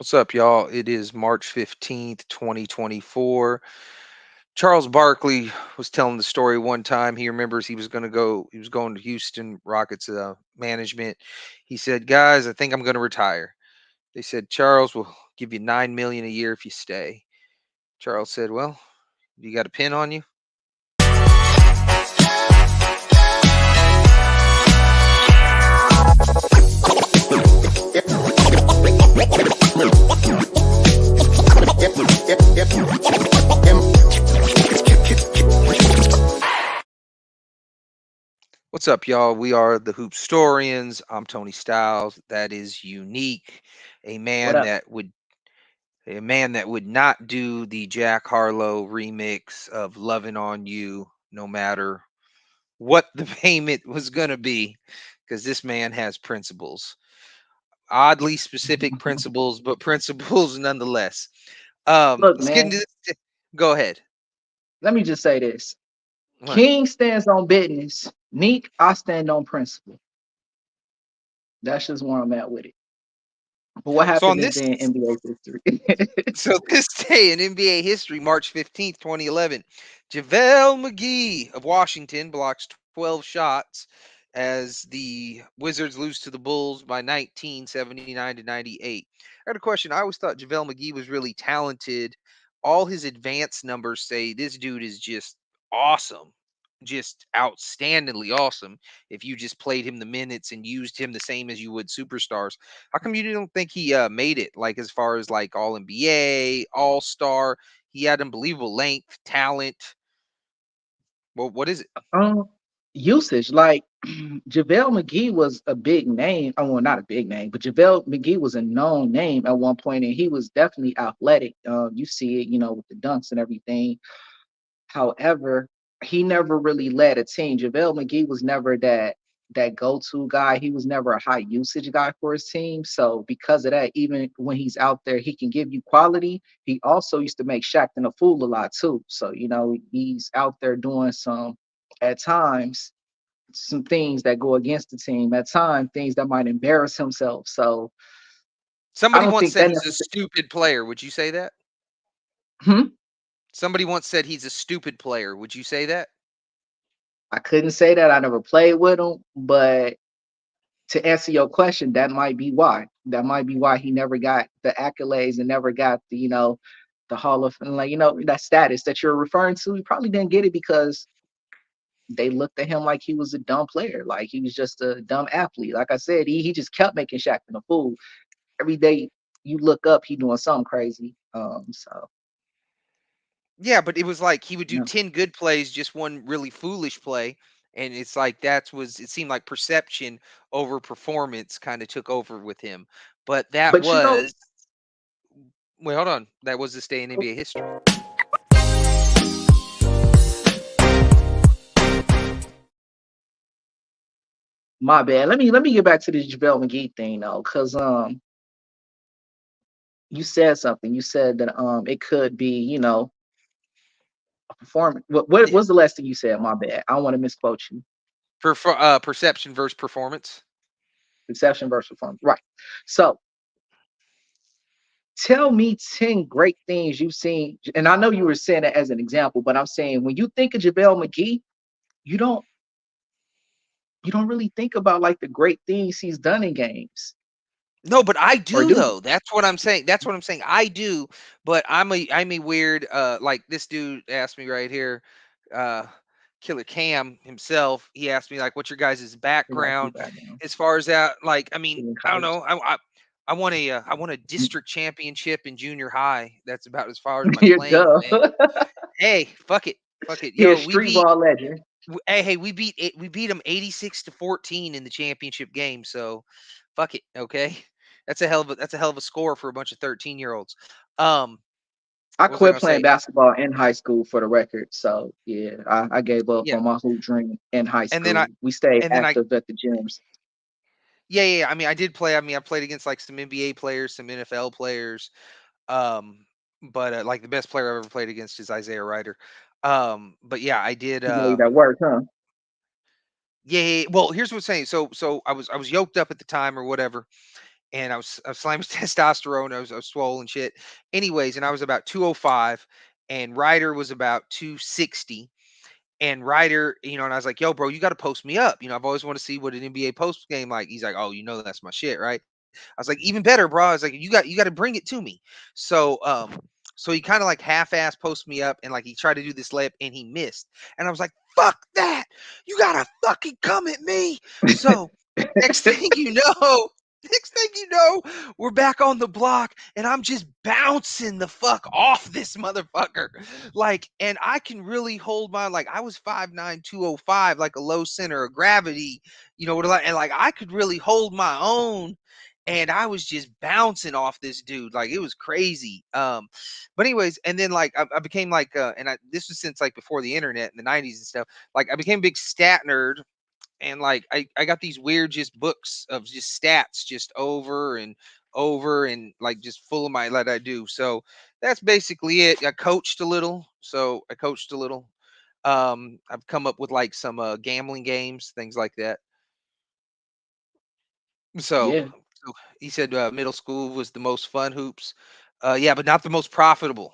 What's up, y'all? It is March 15th, 2024. Charles Barkley was telling the story one time. He remembers he was going to Houston Rockets management. He said, "Guys, I think I'm going to retire." They said, "Charles, we'll give you 9 million a year if you stay." Charles said, "Well, you got a pin on you?" What's up, y'all? We are the HoopStorians. I'm Tony Styles. That is unique. A What man up? that would a man that would not do the Jack Harlow remix of Loving on You no matter what the payment was going to be, because this man has principles. Oddly specific principles, but principles nonetheless. Look, Let's get into man, this. Go ahead. let me just say this. What? King stands on business. Neek, I stand on principle. That's just where I'm at with it. But what So happened on this this day in NBA history? So this day in NBA history, March 15th, 2011, JaVale McGee of Washington blocks 12 shots as the Wizards lose to the Bulls by 19, 79 to 98. I got a question. I always thought JaVale McGee was really talented. All his advanced numbers say this dude is just awesome. Just outstandingly awesome if you just played him the minutes and used him the same as you would superstars. How come you don't think he made it, like, as far as like all NBA, all star? He had unbelievable length, talent. Well, what is it? um, Usage like JaVale McGee was a big name. Well, not a big name, but JaVale McGee was a known name at one point, and he was definitely athletic. You see it, with the dunks and everything. However, he never really led a team. JaVale McGee was never that go-to guy. He was never a high usage guy for his team. So because of that, even when he's out there, he can give you quality. He also used to make Shaqtin' a fool a lot too. So, he's out there doing at times, some things that go against the team, at times, things that might embarrass himself. So I Somebody don't once think said that he's a necessarily. stupid player. Would you say that? Somebody once said he's a stupid player. Would you say that? I couldn't say that. I never played with him, but to answer your question, that might be why. That might be why he never got the accolades and never got the Hall of Fame, like that status that you're referring to. He probably didn't get it because they looked at him like he was a dumb player, like he was just a dumb athlete. Like I said, he just kept making Shaq a fool. Every day you look up, he doing something crazy. So Yeah, but it was like he would do yeah. 10 good plays, just one really foolish play. And it's like it seemed like perception over performance kind of took over with him. But that But was, wait, hold on. That was this day in NBA history. my bad. Let me get back to this JaVale McGee thing though, because you said something. You said that it could be, a performance. What Yeah. was the last thing you said? My bad. I don't want to misquote you. For perception versus performance. Perception versus performance. Right. So tell me 10 great things you've seen. And I know you were saying it as an example, but I'm saying when you think of JaVale McGee, you don't you don't really think about like the great things he's done in games. No, but I Or do do you? though. That's what I'm saying. That's what I'm saying. I do, but I'm a weird like this dude asked me right here, uh Killer Cam himself. He asked me like, what's your guys' You like background feedback now. as far as that? Like, I mean, In I don't college. know. I want a district championship in junior high. That's about as far as my You're playing dumb. went. Hey, fuck it. Fuck it. He a Yo, street ball legend. hey, we beat them 86 to 14 in the championship game. So fuck it. Okay. That's a hell of a score for a bunch of 13-year-olds. Um, I what was I quit gonna playing say? basketball in high school for the record. So yeah, I gave up Yeah. on my hoop dream in high And then I school. We stayed and then I active at the gyms. yeah. I mean, I did play. I mean, I played against like some NBA players, some NFL players. Um, but like the best player I've ever played against is Isaiah Ryder. But yeah, I did. You made that work, huh? Yeah. Well, here's what's saying. So I was yoked up at the time or whatever, and I was slamming testosterone. I was swole and shit. Anyways, and I was about 205, and Ryder was about 260. And Ryder, and I was like, "Yo, bro, you got to post me up. I've always wanted to see what an NBA post game like." He's like, "Oh, that's my shit, right?" I was like, "Even better, bro." I was like, "You got to bring it to me." So, so he kind of like half-ass post me up, and like he tried to do this layup, and he missed. And I was like, "Fuck that! You gotta fucking come at me." So next thing you know, next thing you know, we're back on the block, and I'm just bouncing the fuck off this motherfucker. Like, and I can really hold my, like, I was 5'9", 205, like a low center of gravity, and like I could really hold my own, and I was just bouncing off this dude. Like, it was crazy. But anyways, and then like I became like this was since like before the internet in the 90s and stuff. Like, I became a big stat nerd, and like I got these weird just books of just stats just over and over, and like just full of my that I do. So that's basically it. I coached a little. I've come up with like some gambling games, things like that. So, Yeah. so he said middle school was the most fun, hoops. Yeah, but not the most profitable.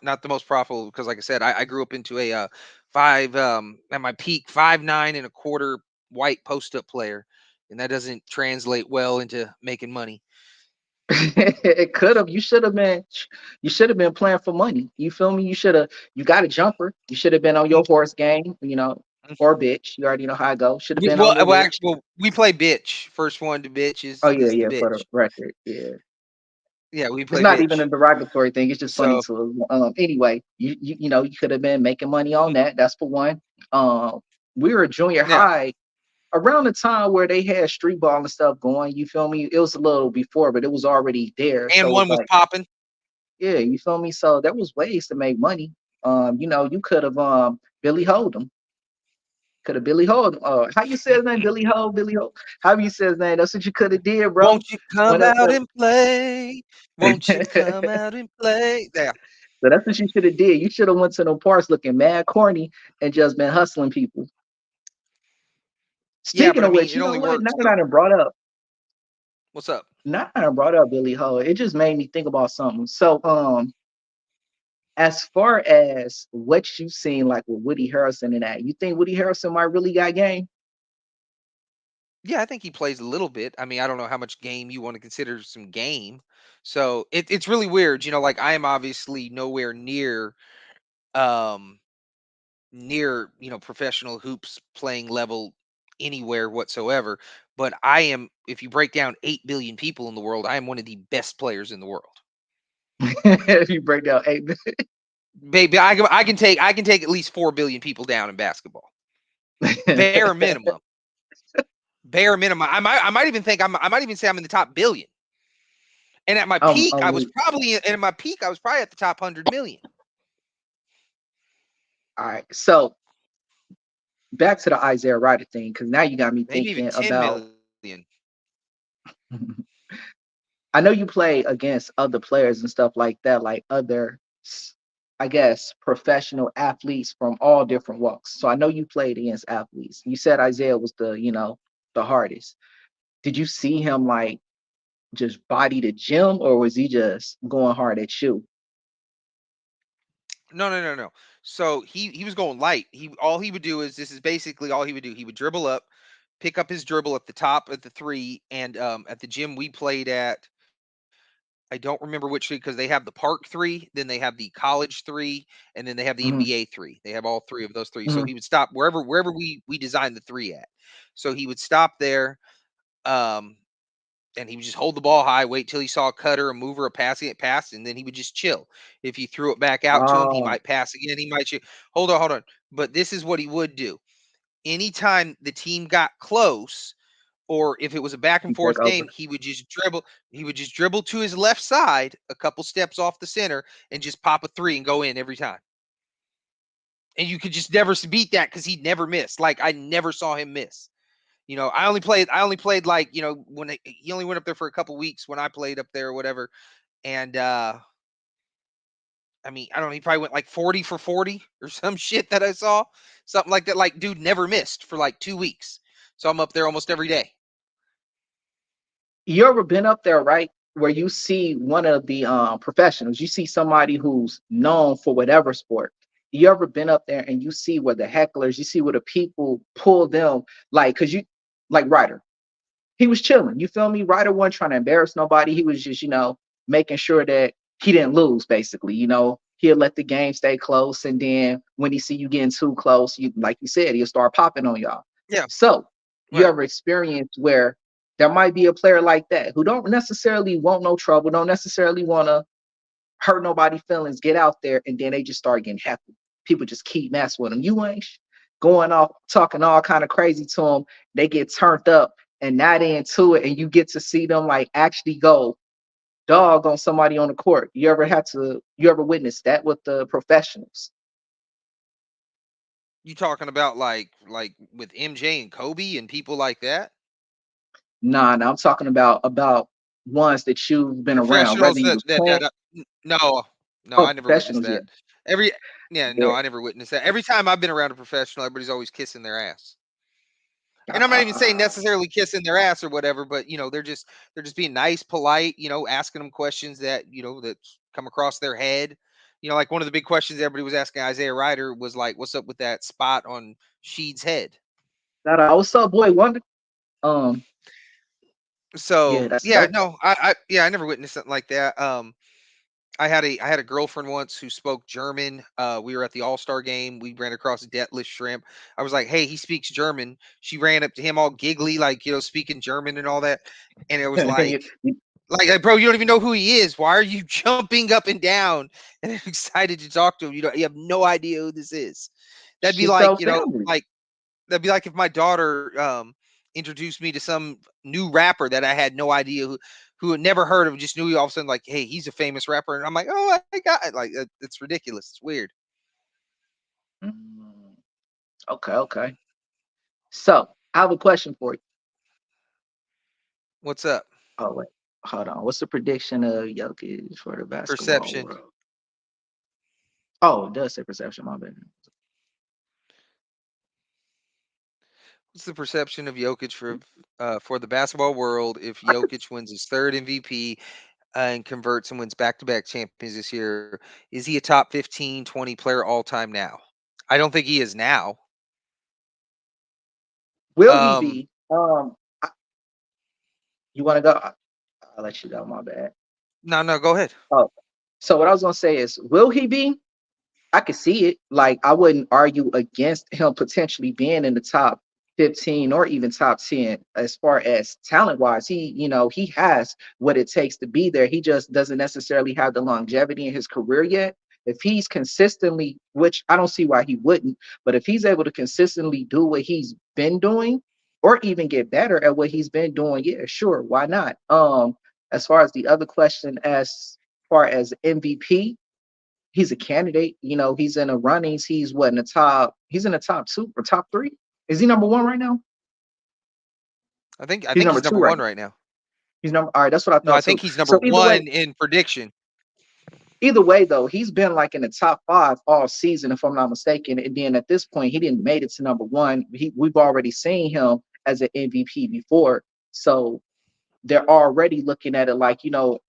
Not the most profitable, because, like I said, I grew up into a five at my peak 5'9" and a quarter white post up player, and that doesn't translate well into making money. It could have. You should have been playing for money. You feel me? You got a jumper. You should have been on your Mm, horse game, mm. or bitch. You already know how I go. Should have We- been on Well, your well, bitch. act- well, we play bitch. First one to bitch Oh is yeah, is the yeah, for the bitch. record. Yeah. Yeah, we It's play not even a bitch. derogatory thing. It's just funny So to anyway, you could have been making money on that. That's for one. Um we were junior yeah, high around the time where they had street ball and stuff going, you feel me? It was a little before, but it was already there. and So it's one was like, popping. yeah, you feel me? So there was ways to make money. You could have Billy Hold'em. Could have Billy Hold'em. How you say his name? Billy Ho, Billy Ho. How you say his name? That's what you could have did, bro. Won't you Went come up out and play? Won't you there. come out and play? Yeah. So that's what you should have did. You should have went to the parks looking mad corny and just been hustling people. Yeah, Speaking but I of mean, which, it you know only what? works. So what's up? Now that I brought up Billy Ho, it just made me think about something. So, as far as what you've seen, like with Woody Harrelson and that, you think Woody Harrelson might really got game? Yeah, I think he plays a little bit. I mean, I don't know how much game you want to consider some game. So it's really weird. Like, I am obviously nowhere um near, professional hoops playing level anywhere whatsoever. But I am, if you break down 8 billion people in the world, I am one of the best players in the world. If you break down eight, Baby, I can take at least 4 billion people down in basketball. Bare minimum. Bare minimum. I might even think I might even say I'm in the top billion. And at my peak, I'm weak. I was probably at the top 100 million. All right. So back to the Isaiah Ryder thing, because now you got me Maybe even thinking 10 about. million. I know you play against other players and stuff like that, like other, I guess, professional athletes from all different walks. So I know you played against athletes. You said Isaiah was the hardest. Did you see him like just body the gym, or was he just going hard at you? No, no, no, no. So he was going light. All he would do is, this is basically all he would do. He would dribble up, pick up his dribble at the top at the three, and at the gym we played at, I don't remember which three, because they have the park three, then they have the college three, and then they have the Hmm. NBA three. They have all three of those three. So Hmm. he would stop wherever we designed the three at. So he would stop there, um, and he would just hold the ball high, wait till he saw a cutter, a mover, a passing it pass, and then he would just chill. If you threw it back out to him, he Oh, might pass again. He might hold on, hold on. But this is what he would do. Anytime the team got close, or if it was a back he and take forth over. game, he would just dribble to his left side a couple steps off the center and just pop a three and go in every time. And you could just never beat that, because he never missed. Like, I never saw him miss. I only played like, when he only went up there for a couple weeks when I played up there or whatever. And I mean, I don't know, he probably went like 40 for 40 or some shit that I saw. Something like that. Like, dude never missed for like 2 weeks. So I'm up there almost every day. You ever been up there, right? Where you see one of the professionals, you see somebody who's known for whatever sport. You ever been up there and you see where the hecklers, you see where the people pull them, like, cause you like Ryder. He was chilling. You feel me? Ryder wasn't trying to embarrass nobody. He was just, making sure that he didn't lose, basically. He'll let the game stay close. And then when he see you getting too close, you like you said, he'll start popping on y'all. Yeah, So you right. ever experienced where there might be a player like that who don't necessarily want no trouble, don't necessarily want to hurt nobody feelings, get out there, and then they just start getting heckled. People just keep messing with them. You ain't going off talking all kind of crazy to them. They get turned up and not into it, and you get to see them like actually go dog on somebody on the court. You ever witness that with the professionals? You talking about like with MJ and Kobe and people like that? Nah, nah, I'm talking about ones that you've been around, Professionals whether you was playing no, no, oh I never witnessed professionals, yeah. that. Every yeah, no, Yeah. I never witnessed that. Every time I've been around a professional, everybody's always kissing their ass. And I'm not even saying Ah, necessarily kissing their ass or whatever, but they're just being nice, polite, asking them questions that that come across their head. Like one of the big questions everybody was asking Isaiah Ryder was like, "What's up with that spot on Sheed's head?" what's up, boy? Wonder. Um, So yeah, that's yeah, dope. no, I never witnessed something like that. I had a girlfriend once who spoke German. We were at the All-Star game. We ran across Detlef Shrimp. I was like, "Hey, he speaks German." She ran up to him all giggly, like speaking German and all that. And it was You- you- bro, you don't even know who he is. Why are you jumping up and down and excited to talk to him? You have no idea who this is. That'd be she like, felt family. that'd be like if my daughter introduced me to some new rapper that I had no idea who had never heard of, just knew he all of a sudden like, hey, he's a famous rapper, and I'm like, oh, I got it. Like it's ridiculous. It's weird. Mm, okay, okay. So I have a question for you. What's up? Oh wait, hold on. What's the prediction of Jokic for the basketball Perception. world? Oh, it does say perception. My bad. What's the perception of Jokic for the basketball world if I could, Jokic wins his third MVP and converts and wins back-to-back champions this year? Is he a top 15, 20 player all time now? I don't think he is now. will he Um, be? You want to go? I'll let you go. My bad. no, no, go ahead. Oh, so what I was gonna say is, will he be? I could see it. Like I wouldn't argue against him potentially being in the top 15 or even top 10 as far as talent wise. He has what it takes to be there. He just doesn't necessarily have the longevity in his career yet. If he's consistently, which I don't see why he wouldn't, but if he's able to consistently do what he's been doing or even get better at what he's been doing, yeah, sure, why not? As far as the other question as far as MVP, he's a candidate. He's in the runnings. He's what in the top? He's in the top two or top three. Is he number one right now? I He's think number he's two number right one now. right now. He's number. All right, that's what I No, I thought think too. he's number So one in prediction. either way though, he's been like in the top five all season, if I'm not mistaken. And then at this point, he didn't made it to number one. We've already seen him as an MVP before. So they're already looking at it like,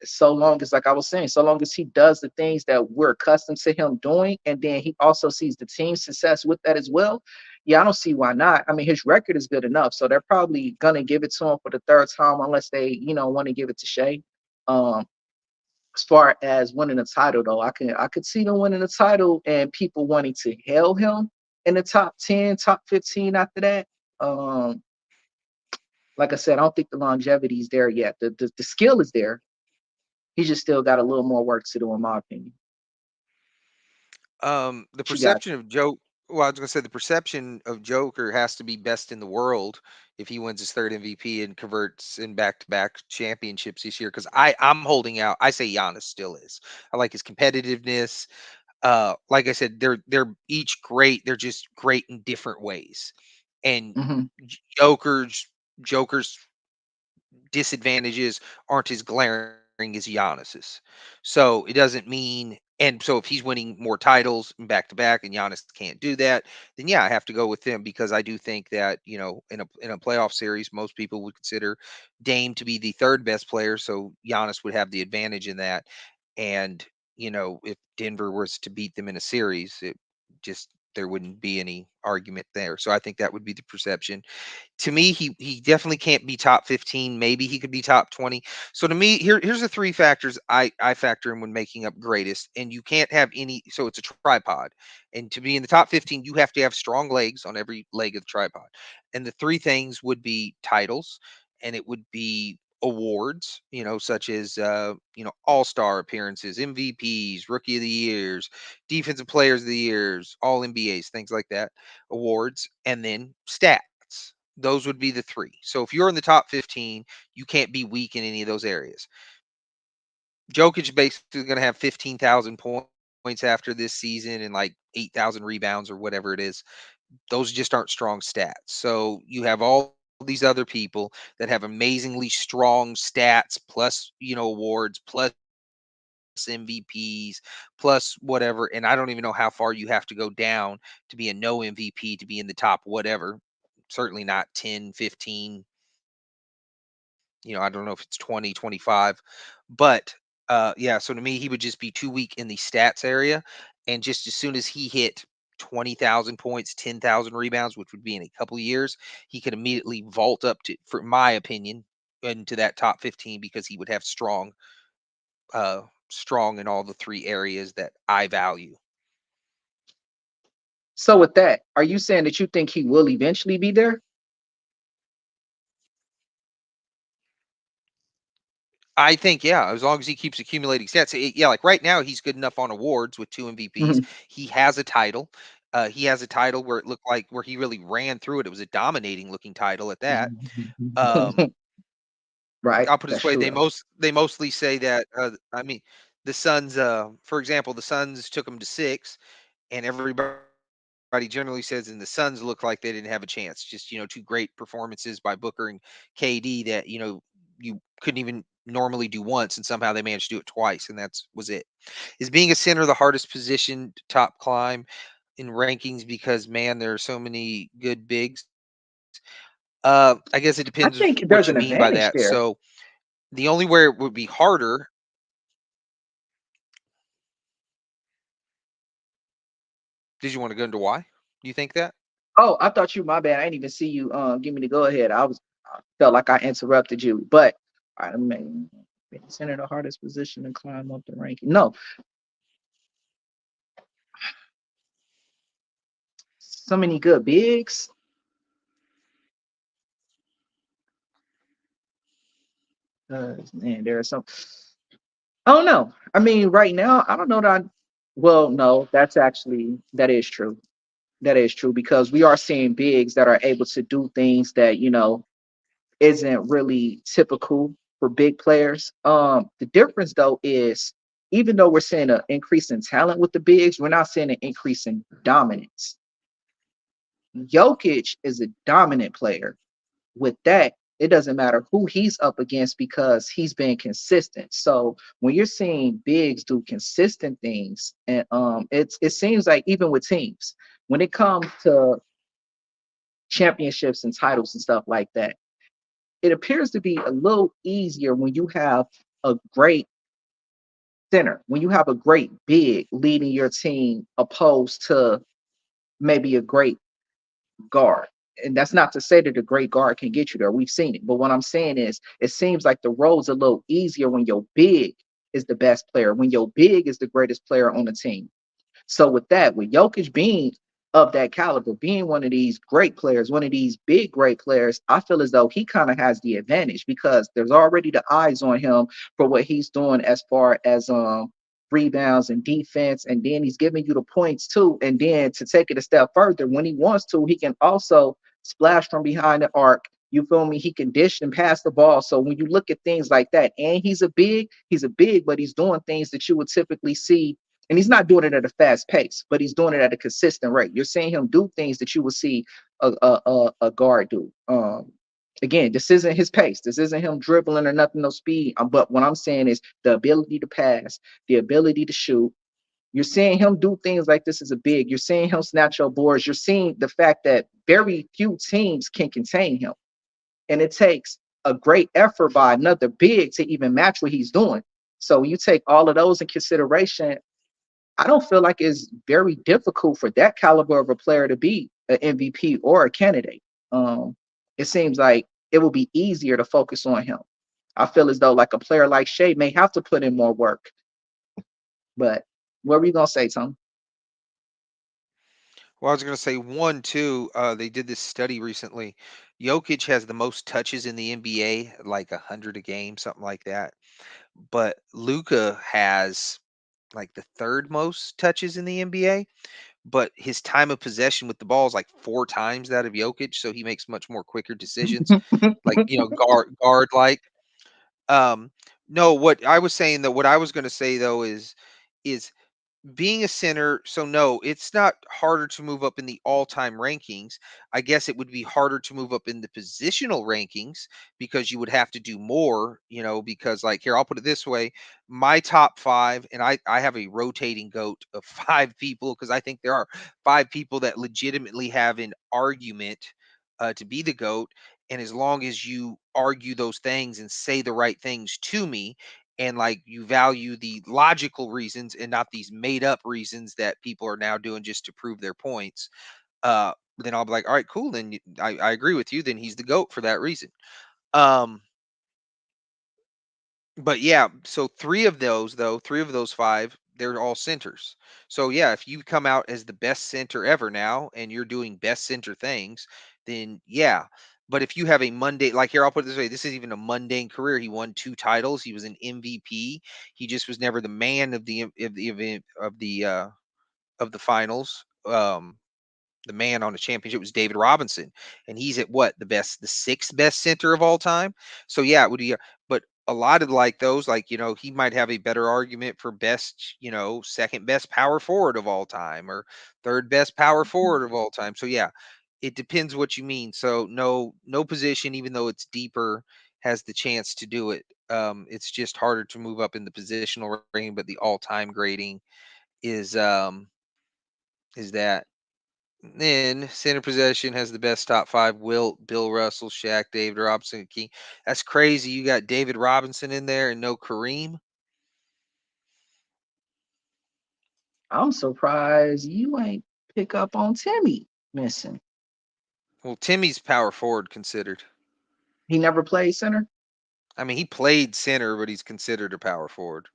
so long as, like I was saying, so long as he does the things that we're accustomed to him doing, and then he also sees the team success with that as well. Yeah, I don't see why not. I mean, his record is good enough, so they're probably gonna give it to him for the third time, unless they, want to give it to Shea. Um, as far as winning a title, though, I could see them winning a title and people wanting to hail him in the top 10, top 15 after that. Um, like I said, I don't think the longevity is there yet. The skill is there. He just still got a little more work to do, in my opinion. The What you got? perception of Joe. Well, I was gonna say the perception of Joker has to be best in the world if he wins his third MVP and converts in back-to-back championships this year. Because I'm holding out. I say Giannis still is. I like his competitiveness. Like I said, they're each great. They're just great in different ways. And Hmm. Joker's disadvantages aren't as glaring is Giannis's. So it doesn't mean, and so if he's winning more titles back to back and Giannis can't do that, then yeah, I have to go with him because I do think that, in a playoff series, most people would consider Dame to be the third best player, so Giannis would have the advantage in that. And, if Denver was to beat them in a series, it just there wouldn't be any argument there. So I think that would be the perception. To me, he definitely can't be top 15. Maybe he could be top 20. So to me, here's the three factors I factor in when making up greatest. And you can't have any, so it's a tripod. And to be in the top 15, you have to have strong legs on every leg of the tripod. And the three things would be titles, and it would be awards, such as all-star appearances, MVPs, rookie of the years, defensive players of the years, all NBAs, things like that, awards, and then stats. Those would be the three. So if you're in the top 15, you can't be weak in any of those areas. Jokic is basically going to have 15,000 points after this season and like 8,000 rebounds or whatever it is. Those just aren't strong stats. So you have all these other people that have amazingly strong stats plus, awards plus MVPs plus whatever. And I don't even know how far you have to go down to be a no MVP to be in the top whatever. Certainly not 10, 15, I don't know if it's 20, 25, but yeah, so to me he would just be too weak in the stats area, and just as soon as he hit 20,000 points, 10,000 rebounds, which would be in a couple of years, he could immediately vault up to, for my opinion, into that top 15 because he would have strong in all the three areas that I value. So with that, are you saying that you think he will eventually be there? I think, yeah, as long as he keeps accumulating stats, yeah, like right now he's good enough on awards with two MVPs. Mhm. He has a title. He has a title where it looked like where he really ran through it. It was a dominating looking title at that. Um, Right, I'll put it this that's way: true they though. mostly say that. I mean, the Suns, for example, the Suns took him to six, and everybody generally says, and the Suns look like they didn't have a chance. Just two great performances by Booker and KD that you couldn't even normally do once, and somehow they managed to do it twice, and that's was it. Is being a center the hardest position to top climb in rankings because man, there are so many good bigs. I guess it depends I think what you there's mean an by that. advantage So there. the only where it would be harder. Did you want to go into why? Do you think that? Oh, I thought you, my bad. I didn't even see you give me the go ahead. I felt like I interrupted you. But I mean, center the hardest position to climb up the ranking. No, so many good bigs. Man, there are some. I don't know. I mean, right now, I don't know that. Well, no, that is true. That is true because we are seeing bigs that are able to do things that isn't really typical for big players. The difference though is even though we're seeing an increase in talent with the bigs, we're not seeing an increase in dominance. Jokic is a dominant player. With that, it doesn't matter who he's up against because he's been consistent. So when you're seeing bigs do consistent things, and it seems like even with teams, when it comes to championships and titles and stuff like that, it appears to be a little easier when you have a great center, when you have a great big leading your team, opposed to maybe a great guard. And that's not to say that a great guard can get you there. We've seen it. But what I'm saying is, it seems like the road's a little easier when your big is the best player, when your big is the greatest player on the team. So with that, with Jokic being of that caliber, being one of these great players, one of these big great players, I feel as though he kind of has the advantage because there's already the eyes on him for what he's doing as far as rebounds and defense, and then he's giving you the points too. And then to take it a step further, when he wants to, he can also splash from behind the arc. You feel me? He can dish and pass the ball. So when you look at things like that, and he's a big, but he's doing things that you would typically see, and he's not doing it at a fast pace, but he's doing it at a consistent rate. You're seeing him do things that you would see a guard do. Again, this isn't his pace. This isn't him dribbling or nothing, no speed. But what I'm saying is the ability to pass, the ability to shoot. You're seeing him do things like this as a big. You're seeing him snatch your boards. You're seeing the fact that very few teams can contain him. And it takes a great effort by another big to even match what he's doing. So you take all of those in consideration, I don't feel like it's very difficult for that caliber of a player to be an MVP or a candidate. It seems like it will be easier to focus on him. I feel as though like a player like Shea may have to put in more work. But what were you gonna say, Tom? Well, I was going to say one, too. They did this study recently. Jokic has the most touches in the NBA, like 100 a game, something like that. But Luca has like the third most touches in the NBA. But his time of possession with the ball is like four times that of Jokic, so he makes much more quicker decisions, like guard like. Um, no, what I was saying though, what I was going to say though is being a center, so no, it's not harder to move up in the all-time rankings. I guess it would be harder to move up in the positional rankings because you would have to do more, because like here, I'll put it this way, my top 5, and I have a rotating goat of 5 people because I think there are 5 people that legitimately have an argument to be the goat, and as long as you argue those things and say the right things to me, and like you value the logical reasons and not these made up reasons that people are now doing just to prove their points, then I'll be like, all right, cool, then I agree with you, then he's the goat for that reason. um but yeah, so three of those 5, they're all centers. So yeah, if you come out as the best center ever now and you're doing best center things, then yeah. But if you have a mundane, like here, I'll put it this way, this is even a mundane career. He won 2 titles. He was an MVP. He just was never the man of the finals. The man on the championship was David Robinson, and he's at what, the sixth best center of all time. So yeah, it would be. But a lot of like those, like he might have a better argument for best, second best power forward of all time, or third best power forward of all time. So yeah, it depends what you mean. So no position, even though it's deeper, has the chance to do it. It's just harder to move up in the positional ranking, but the all time grading is that. Then center possession has the best top 5: Wilt, Bill Russell, Shaq, David Robinson, King. That's crazy. You got David Robinson in there and no Kareem. I'm surprised you ain't pick up on Timmy missing. Well, Timmy's power forward considered. He never played center. I mean, he played center, but he's considered a power forward.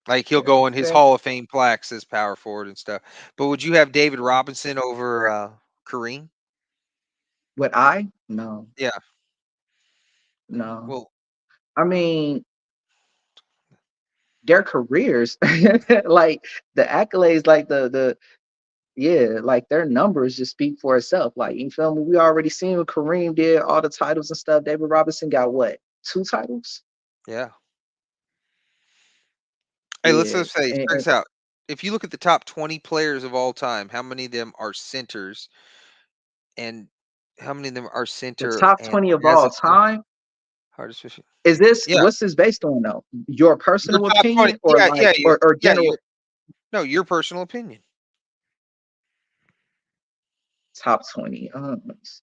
Like he'll Okay, go in his okay. Hall of Fame plaques as power forward and stuff. But would you have David Robinson over Kareem? Would I? No, Yeah. no. Well, I mean, their careers, like the accolades, like the yeah, like their numbers just speak for itself. Like you feel me? We already seen what Kareem did, all the titles and stuff. David Robinson got what? 2 titles? yeah. Hey, let's Yeah. just say, check And this out. If you look at the top 20 players of all time, how many of them are centers, and how many of them are the center top and 20 of as all a center? time, Hardest fishing. is this Yeah, what's this based on though? Your your personal top 20. opinion or Yeah, like yeah, or yeah. Your general no, your personal opinion. top 20? Let me see.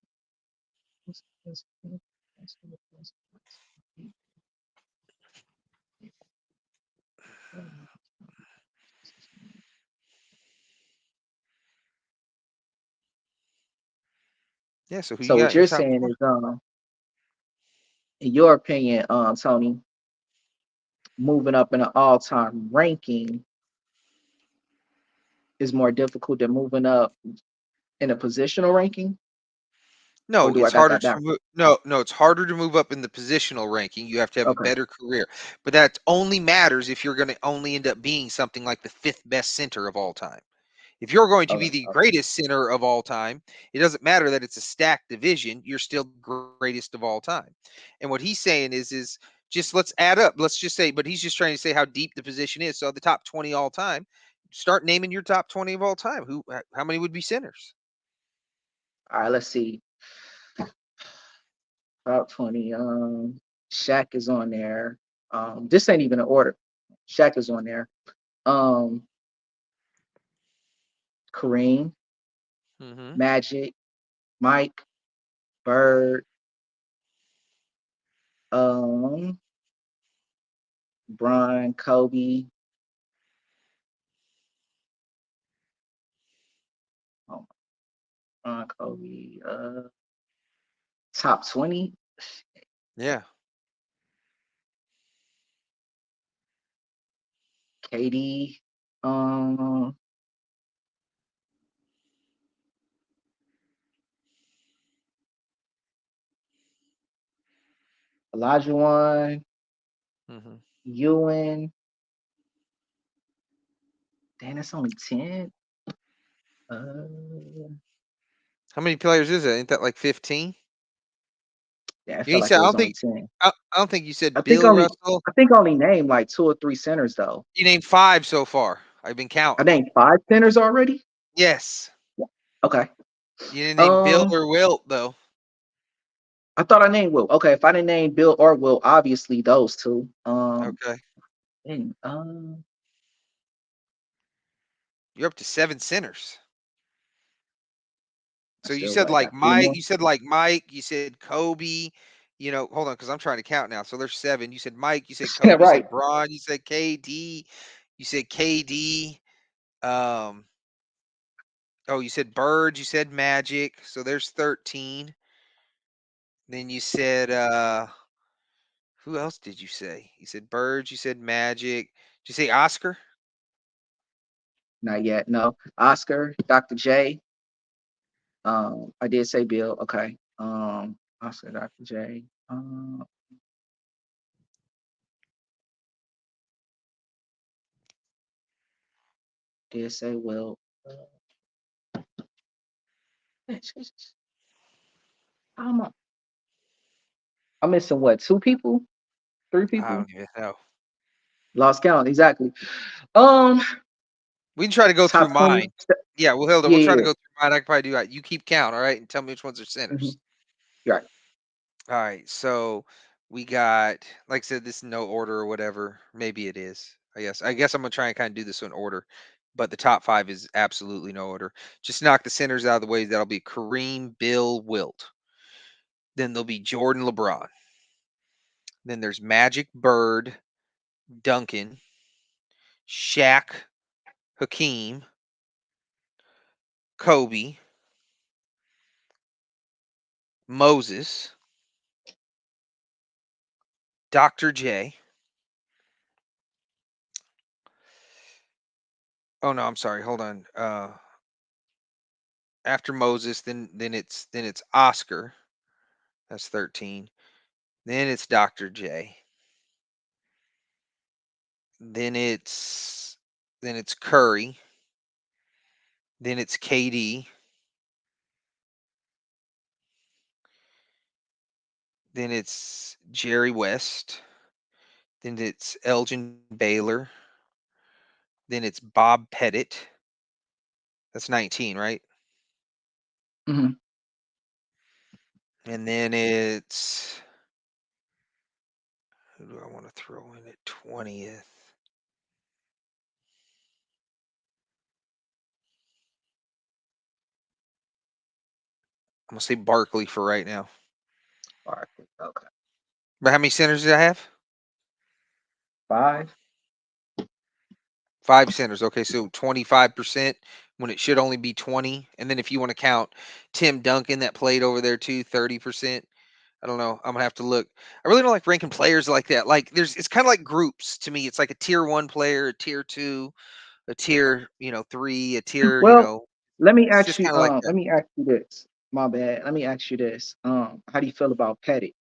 Yeah. So who you So got what in your you're top saying 20? is in your opinion, Tony, moving up in an all-time ranking is more difficult than moving up in a positional ranking, or No, do I it's got harder that to backwards? move. No, no, it's harder to move up in the positional ranking. You have to have a Okay, better career, but that only matters if you're going to only end up being something like the fifth best center of all time. If you're going to be okay, the okay. greatest center of all time, it doesn't matter that it's a stacked division. You're still the greatest of all time. And what he's saying is just let's add up. Let's just say, but he's just trying to say how deep the position is. So the top 20 all time, start naming your top 20 of all time. How many would be centers? All right, let's see. Top 20. Shaq is on there. This ain't even an order. Shaq is on there. Um, Kareem, Mm-hmm. Magic, Mike, Bird, um, Brian, Kobe. Oh, Brian, Kobe. Top 20. Yeah. KD. Um, Elijah, Mm-hmm. Ewan. Damn, that's only 10. Uh, How many players is it? Ain't that like 15? yeah, I You felt ain't like said. it I was don't only think. 10. I don't think you I said think Bill only Russell. I think only named like 2 or 3 centers though. You named five so far. I've been I counting. named 5 centers already. Yes. Yeah. Okay. You didn't name Bill Um, or Wilt though. I thought I named Will. Okay, if I didn't name Bill or Will, obviously those two. Okay. And, You're up to seven centers. I So you still said like like got three Mike. more. You said like Mike. You said Kobe. Hold on, because I'm trying to count now. So there's seven. You said Mike. You said Yeah, Kobe. You right. said Braun. You said KD. You said KD. Um. Oh, you said Birds. You said Magic. So there's 13. Then you said who else did you say? You said Birds. You said Magic. Did you say Oscar? Not yet. No. Oscar, Dr. J. I did say Bill. Okay. Oscar, Dr. J. Did say Will. Jesus. I'm, I'm missing what? 2 people? Three I people? don't even know. Lost count. Exactly. Um, We can try to go through top 20. mine. Yeah, well, Hilda, Yeah, we'll try to yeah. go through mine. I can probably do that. You keep count, all right, and tell me which ones are Hmm. centers. Right. All right, so we got, like I said, this is no order or whatever. Maybe it is. I guess. I guess I'm gonna try and kind of do this in order, but the top five is absolutely no order. Just knock the centers out of the way. That'll be Kareem, Bill, Wilt. Then there'll be Jordan, LeBron. Then there's Magic, Bird, Duncan, Shaq, Hakeem, Kobe, Moses, Dr. J. Oh no, I'm sorry. Hold on. After Moses, then it's Oscar. That's 13. Then it's Dr. J. Then it's then it's Curry. Then it's KD. Then it's Jerry West. Then it's Elgin Baylor. Then it's Bob Pettit. That's 19, right? Hmm. And then it's who do I want to throw in at 20th? I'm gonna say Barkley for right now. All right. Okay. But how many centers did I have? 5. Five centers. Okay, so 25% when it should only be 20. And then if you want to count Tim Duncan that played over there too, 30%. I don't know. I'm gonna have to look. I really don't like ranking players like that. Like it's kind of like groups to me. It's like a tier one player, a tier two, a tier, three, a tier, Well, let me it's ask just you. kind of like that. Let me ask you this. My bad. Let me ask you this. How do you feel about Petty?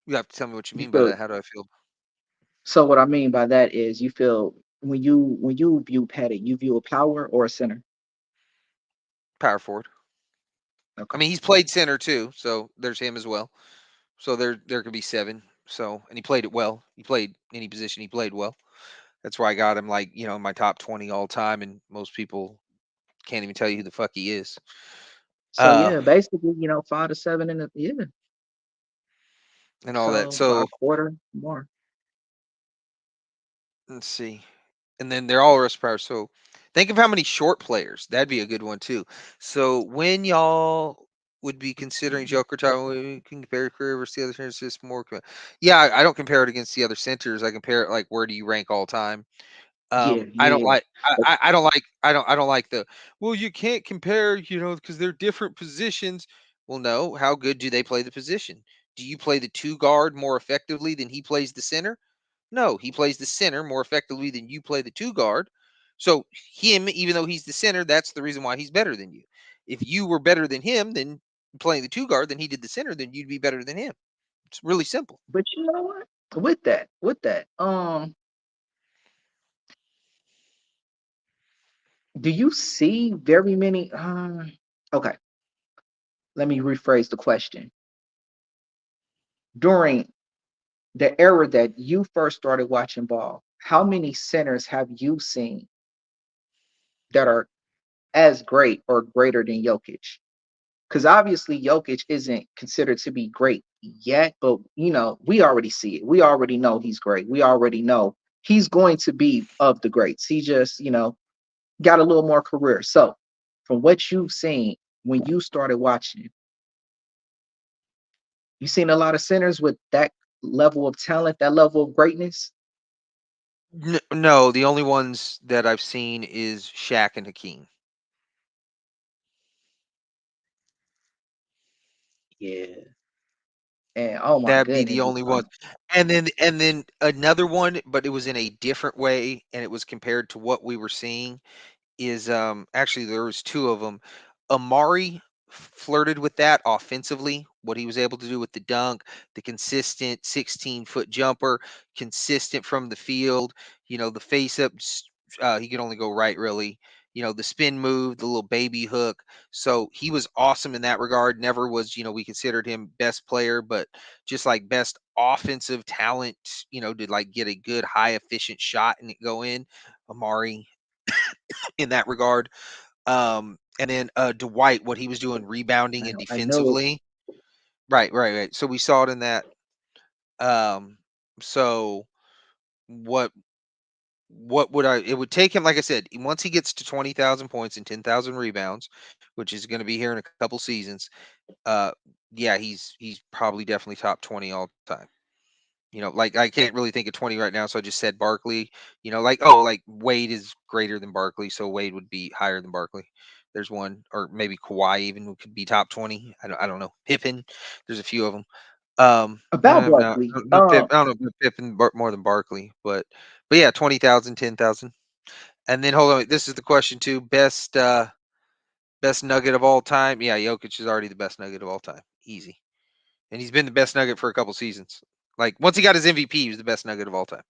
You have to tell me what you You mean by feel that. How do I feel? so? What I mean by that is, you feel when you view Petty, you view a power or a center. Power forward. I Okay. mean, he's played center too, so there's him as well. So there could be seven. So and he played it well. He played any position. He played well. That's why I got him like, in my top 20 all time, and most people can't even tell you who the fuck he is. So uh, yeah, basically, 5 to 7 in the yeah. and all that. So by So a quarter more. let's see. And then they're all wrist power. So think of how many short players. That'd be a good one too. So when y'all would be considering Joker time, we can compare career versus the other centers. Just more. Yeah, I don't compare it against the other centers. I compare it like where do you rank all time. Yeah, I don't yeah. like. But I don't like. I don't like the. Well, you can't compare. Because they're different positions. Well, no. How good do they play the position? Do you play the two guard more effectively than he plays the center? No, he plays the center more effectively than you play the two guard. So him, even though he's the center, that's the reason why he's better than you. If you were better than him, then playing the two guard than he did the center, then you'd be better than him. It's really simple. but you know what? With that, do you see very many okay, let me rephrase the question. During the era that you first started watching ball, how many centers have you seen that are as great or greater than Jokic? Because obviously Jokic isn't considered to be great yet, but we already see it. We already know he's great. We already know he's going to be of the greats. He just, got a little more career. So, from what you've seen when you started watching, you seen a lot of centers with that level of talent, that level of greatness. No, the only ones that I've seen is Shaq and Hakeem. Yeah. And oh my That'd be the goodness, only one. And then another one, but it was in a different way, and it was compared to what we were seeing is actually there was two of them. Amari flirted with that offensively, what he was able to do with the dunk, the consistent 16-foot jumper, consistent from the field, the face up he could only go right really. The spin move, the little baby hook. So he was awesome in that regard. Never was, we considered him best player, but just like best offensive talent, to like get a good high efficient shot and it go in. Amari in that regard. And then Dwight, what he was doing rebounding and I know it. defensively. Right, right, right. So we saw it in that. Um, so what what would I it would take him, like I said, once he gets to 20,000 points and 10,000 rebounds, which is going to be here in a couple seasons. Uh yeah, he's probably definitely top 20 all time. Like I can't really think of 20 right now, so I just said Barkley. Like like Wade is greater than Barkley, so Wade would be higher than Barkley. There's one, or maybe Kawhi even could be top 20. I don't know. Pippen, there's a few of them. About No, Barkley. I don't know about Pippen more than Barkley, but yeah, 20,000, 10,000. And then hold on, this is the question too. Best nugget of all time. Yeah, Jokic is already the best nugget of all time. Easy. And he's been the best nugget for a couple seasons. Like once he got his MVP, he was the best nugget of all time.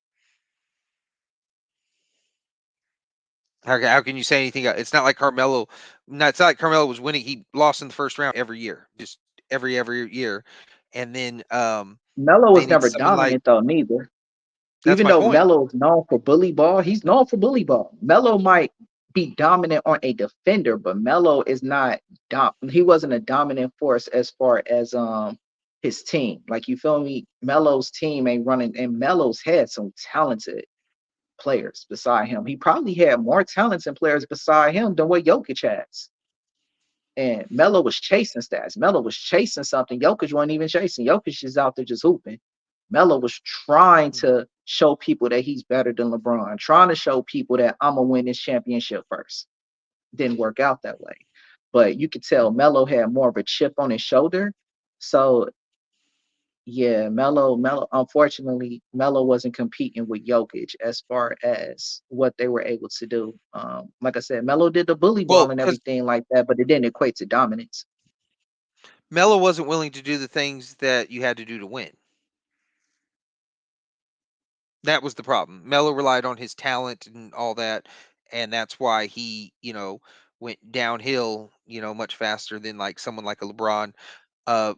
How can you say anything? It's not like Carmelo. It's not like Carmelo was winning. He lost in the first round every year, just every year. And then Melo they was need never someone like. dominant though, neither. That's Even my though point. Melo is known for bully ball, he's known for bully ball. Melo might be dominant on a defender, but Melo is not he wasn't a dominant force as far as his team. Like you feel me? Melo's team ain't running, and Melo's had some talented players beside him. He probably had more talented players beside him than what Jokic has. And Melo was chasing stats. Melo was chasing something. Jokic wasn't even chasing. Jokic is out there just hooping. Melo was trying to show people that he's better than LeBron, trying to show people that I'm gonna win this championship first. Didn't work out that way. But you could tell Melo had more of a chip on his shoulder. So yeah, unfortunately, Melo wasn't competing with Jokic as far as what they were able to do. Like I said, Melo did the bully ball Well, and because everything like that, but it didn't equate to dominance. Melo wasn't willing to do the things that you had to do to win. That was the problem. Melo relied on his talent and all that, and that's why he, went downhill, much faster than like someone like a LeBron. Uh,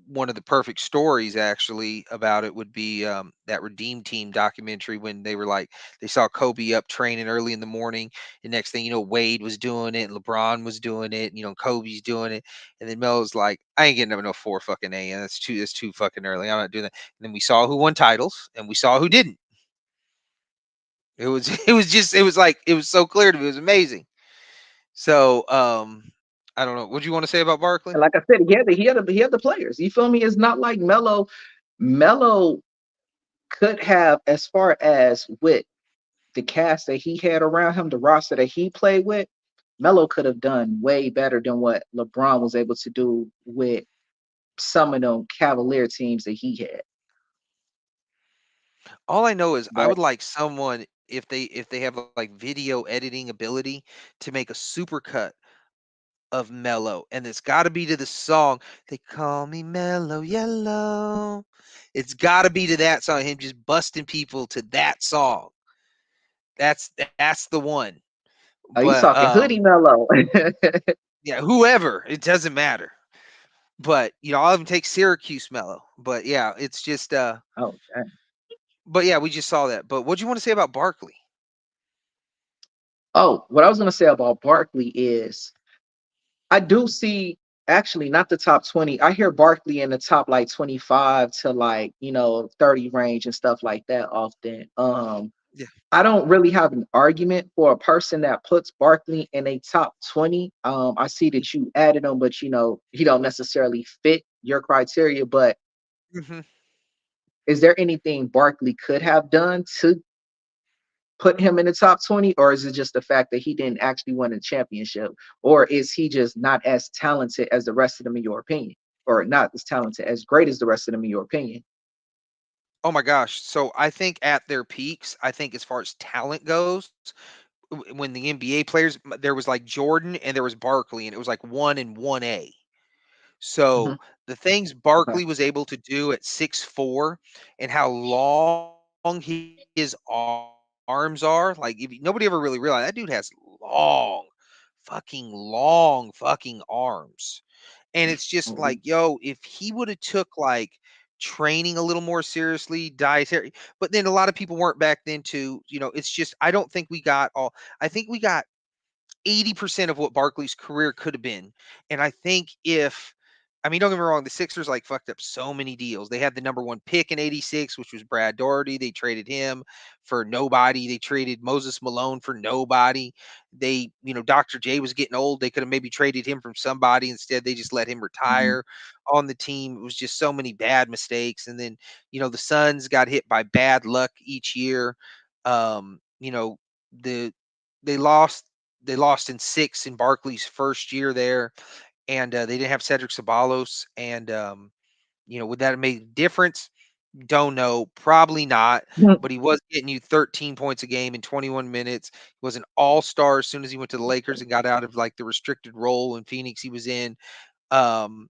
one of the perfect stories actually about it would be that Redeem Team documentary when they were like they saw Kobe up training early in the morning, and next thing you know, Wade was doing it, and LeBron was doing it, and, Kobe's doing it, and then Melo's like, I ain't getting up at no 4 fucking a.m. That's too fucking early. I'm not doing that. And then we saw who won titles, and we saw who didn't. It was it was so clear to me. It was amazing. So I don't know. What do you want to say about Barkley? And like I said, he had the players. You feel me? It's not like Melo could have, as far as with the cast that he had around him, the roster that he played with, Melo could have done way better than what LeBron was able to do with some of them Cavalier teams that he had. All I know is I But would like someone if they have like video editing ability to make a super cut of Mellow, and it's got to be to the song "They Call Me Mellow Yellow." It's got to be to that song. Him just busting people to that song. That's the one. are you But talking hoodie Melo? yeah, whoever, it doesn't matter. But I'll even take Syracuse Mellow. But yeah, it's just Oh, dang. but yeah, we just saw that. But what do you want to say about Barkley? Oh, what I was gonna say about Barkley is I do see, actually not the top 20. I hear Barkley in the top like 25 to like, 30 range and stuff like that often. Yeah. I don't really have an argument for a person that puts Barkley in a top 20. I see that you added him, but he don't necessarily fit your criteria. But Hmm. is there anything Barkley could have done to put him in the top 20, or is it just the fact that he didn't actually win a championship, or is he just not as talented as the rest of them in your opinion, or not as talented as great as the rest of them in your opinion? Oh my gosh. So I think at their peaks, I think as far as talent goes, when the NBA players, there was like Jordan and there was Barkley, and it was like 1 and 1A. So Hmm. the things Okay. Barkley was able to do at 6'4", and how long his arms are, like nobody ever really realized that dude has long fucking arms. And it's just like, Mhm. yo, if he would have took like training a little more seriously, dietary, but then a lot of people weren't back then too. It's just I don't think we got all. I think we got 80% of what Barkley's career could have been. And I think if I mean, don't get me wrong, the Sixers like fucked up so many deals. They had the number one pick in '86, which was Brad Doherty. They traded him for nobody. They traded Moses Malone for nobody. Dr. J was getting old. They could have maybe traded him from somebody. Instead, they just let him Mhm. retire on the team. It was just so many bad mistakes. And then, the Suns got hit by bad luck each year. Um, you know, the they lost they lost in six in Barkley's first year there, and they didn't have Cedric Sabalos. And would that have made a difference? Don't know, probably not. But he was getting you 13 points a game in 21 minutes. He was an all-star as soon as he went to the Lakers and got out of like the restricted role in Phoenix he was in.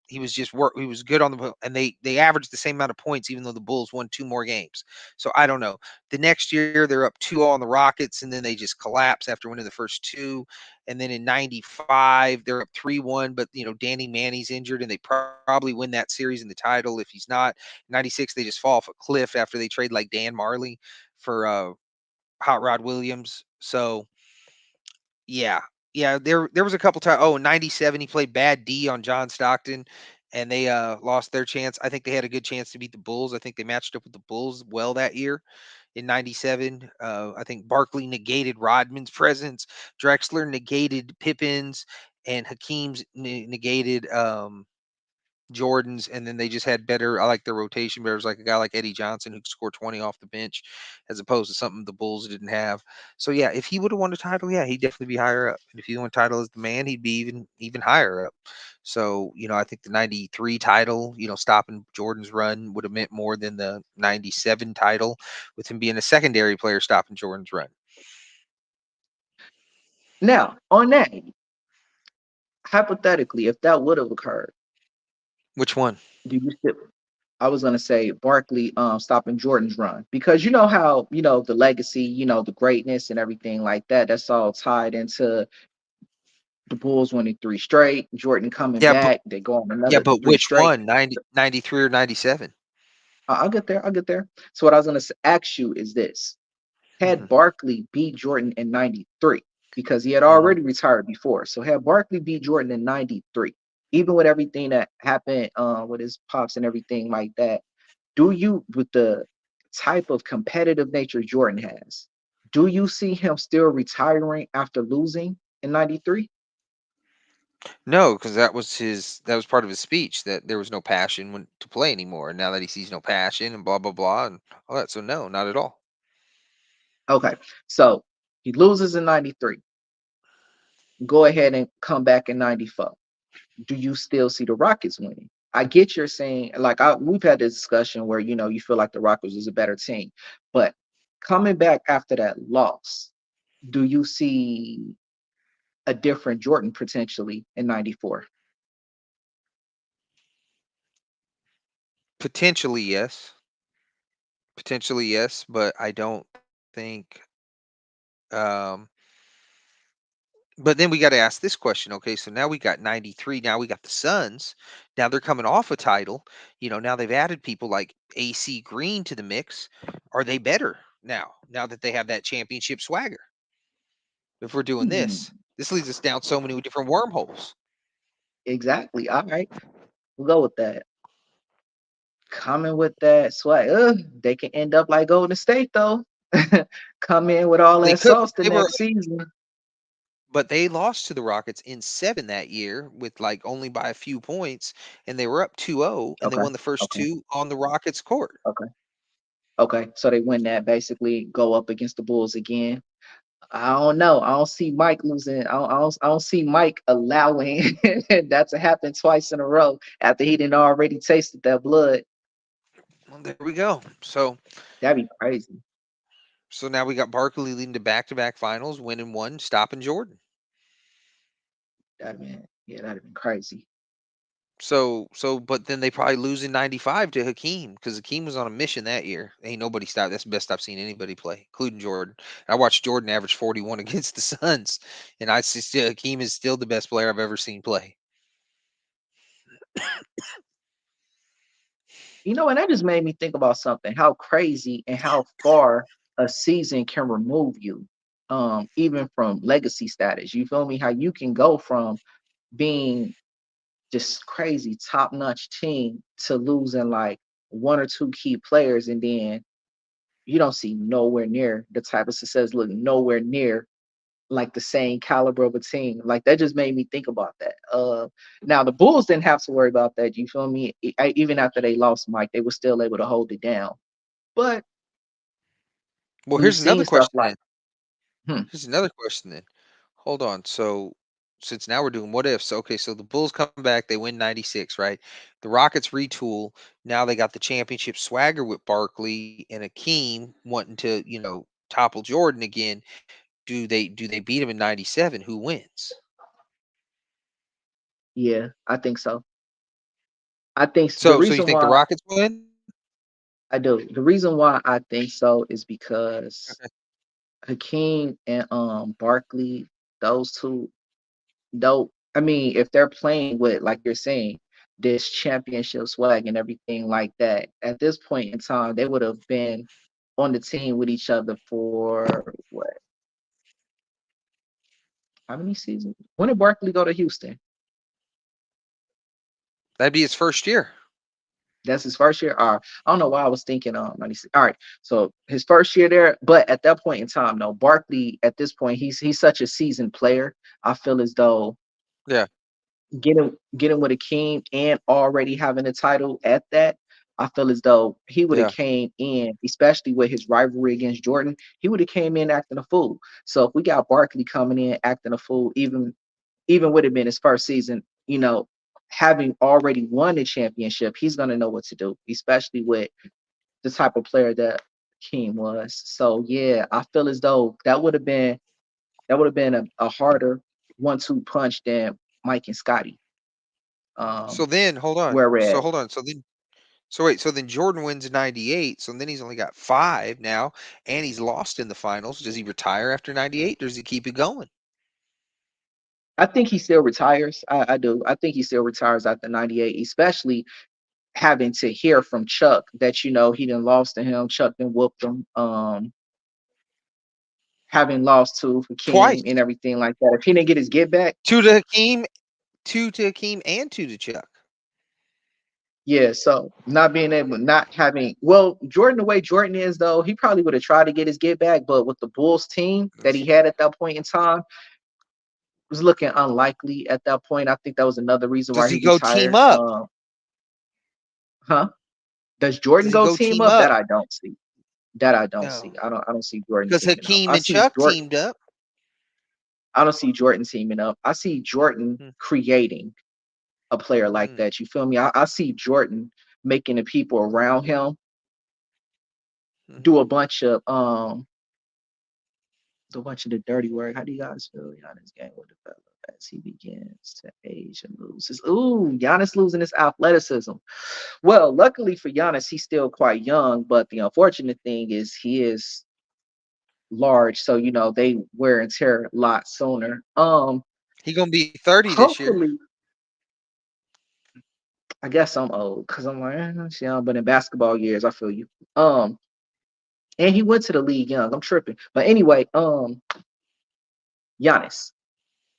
He was just work. He was good on and they averaged the same amount of points, even though the Bulls won two more games. So I don't know. The next year they're up 2-0 on the Rockets, and then they just collapse after winning the first two. And then in '95 they're up 3-1, but Danny Manny's injured, and they probably win that series in the title. If he's not, '96 they just fall off a cliff after they trade like Dan Marley for Hot Rod Williams. So yeah. Yeah, there was a couple times. Oh, in '97 he played bad D on John Stockton, and they lost their chance. I think they had a good chance to beat the Bulls. I think they matched up with the Bulls well that year in '97. I think Barkley negated Rodman's presence. Drexler negated Pippen's, and Hakeem's negated Jordans, and then they just had better. I like their rotation better. It was like a guy like Eddie Johnson who could score 20 off the bench, as opposed to something the Bulls didn't have. So yeah, if he would have won the title, yeah, he'd definitely be higher up. And if he won title as the man, he'd be even higher up. So I think the '93 title, stopping Jordan's run would have meant more than the '97 title, with him being a secondary player stopping Jordan's run. Now, on that, hypothetically, if that would have occurred, Which one? do you still? I was gonna say Barkley stopping Jordan's run, because you know how the legacy, the greatness and everything like that. That's all tied into The Bulls winning three straight. Jordan coming Yeah, but back. They go on yeah, another but three which straight. one? 93 or 97? I'll get there. I'll get there. So what I was going to ask you is this: had Mhm, Barkley beat Jordan in '93 because he had mhm. already retired before. So had Barkley beat Jordan in '93, even with everything that happened with his pops and everything like that. Do you, with the type of competitive nature Jordan has, do you see him still retiring after losing in '93? No, because that was part of his speech that there was no passion to play anymore. And now that he sees no passion and blah blah blah and all that, so no, not at all. Okay, so he loses in '93. Go ahead and come back in '94. Do you still see the Rockets winning? I get you're saying, like, we've had this discussion where you feel like the Rockets is a better team, but coming back after that loss, do you see a different Jordan potentially in '94? Potentially yes, potentially yes, but I don't think. Um, but then we got to ask this question. Okay, so now we got 93. Now we got the Suns. Now they're coming off a title. Now they've added people like AC Green to the mix. Are they better now? Now that they have that championship swagger? If we're doing Hmm, this leads us down so many different wormholes. exactly. All right, we'll go with that. Coming with that swag, they can end up like Golden State though. Come in with all They that could, sauce the next season. but they lost to the Rockets in 7 that year with like only by a few points, and they were up 2-0, and they Okay, won the first okay, two on the Rockets court. okay, okay. So they win that, basically go up against the Bulls again. I don't know. I don't see Mike losing. I don't see Mike allowing that to happen twice in a row after he didn't already tasted that blood. Well, there we go. That'd be crazy. So now we got Barkley leading to back-to-back finals, winning one, stopping Jordan. That'd been yeah, that'd have been crazy. But then they probably lose in '95 to Hakeem because Hakeem was on a mission that year. Ain't nobody stopped. That's the best I've seen anybody play, including Jordan. I watched Jordan average 41 against the Suns, and I see still Hakeem is still the best player I've ever seen play. And that just made me think about something, how crazy and how far a season can remove you, even from legacy status. You feel me? How you can go from being just crazy top-notch team to losing like one or two key players, and then you don't see nowhere near the type of success, look nowhere near like the same caliber of a team. Like that just made me think about that. Now the Bulls didn't have to worry about that. You feel me? Even after they lost Mike, they were still able to hold it down. But Well, we've here's another seen stuff question like, then. hmm, Here's another question then. Hold on. So since now we're doing what ifs, okay, so the Bulls come back, they win 96, right? The Rockets retool. Now they got the championship swagger with Barkley and Akeem wanting to, topple Jordan again. Do they beat him in 97? Who wins? yeah, I think so. I think the So you reason think the why Rockets win? I do. The reason why I think so is because Okay. Hakeem and Barkley, those two, though, I mean, if they're playing with, like you're saying, this championship swag and everything like that, at this point in time, they would have been on the team with each other for what? How many seasons? When did Barkley go to Houston? That'd be his first year. That's his first year. I don't know why I was thinking 96. All right, so his first year there, but at that point in time, no, Barkley at this point, he's such a seasoned player. I feel as though Yeah. getting with a king and already having a title at that, I feel as though he would have Yeah. came in, especially with his rivalry against Jordan, he would have came in acting a fool. So if we got Barkley coming in acting a fool, even would have been his first season, having already won the championship, he's gonna know what to do, especially with the type of player that King was. So yeah, I feel as though that would have been a harder 1-2 punch than Mike and Scotty. So Um, then hold on. So whereas hold on. So then Jordan wins 98. So then he's only got 5 now, and he's lost in the finals. Does he retire after 98? Or does he keep it going? I think he still retires. I do. I think he still retires after 98, especially having to hear from Chuck that he done lost to him. Chuck done whooped him. Having lost to Hakeem Twice. and everything like that. If he didn't get his get back, Two to Hakeem, two to Hakeem, and two to Chuck. yeah. So not being able, not having, well, Jordan, the way Jordan is though, he probably would have tried to get his get back, but with the Bulls team that he had at that point in time, was looking unlikely at that point. I think that was another reason Does why he he go team retired. up? Huh? Does Jordan Does he go go team team up? That up? I don't see. That I don't see. No, I don't see Jordan because teaming up. Hakeem and Chuck teamed up. I don't see Jordan teaming up. I see Jordan Hmm, creating a player like hmm, that. You feel me? I see Jordan making the people around him hmm. do a bunch of the dirty work. How do you guys feel Giannis game will develop as he begins to age and loses? Ooh, Giannis losing his athleticism. Well, luckily for Giannis, he's still quite young, but the unfortunate thing is he is large, so they wear and tear a lot sooner. He gonna be 30 this year. Hopefully, I guess I'm old because I'm like, but in basketball years, I feel you. Um, and he went to the league young. I'm tripping, but anyway, Giannis.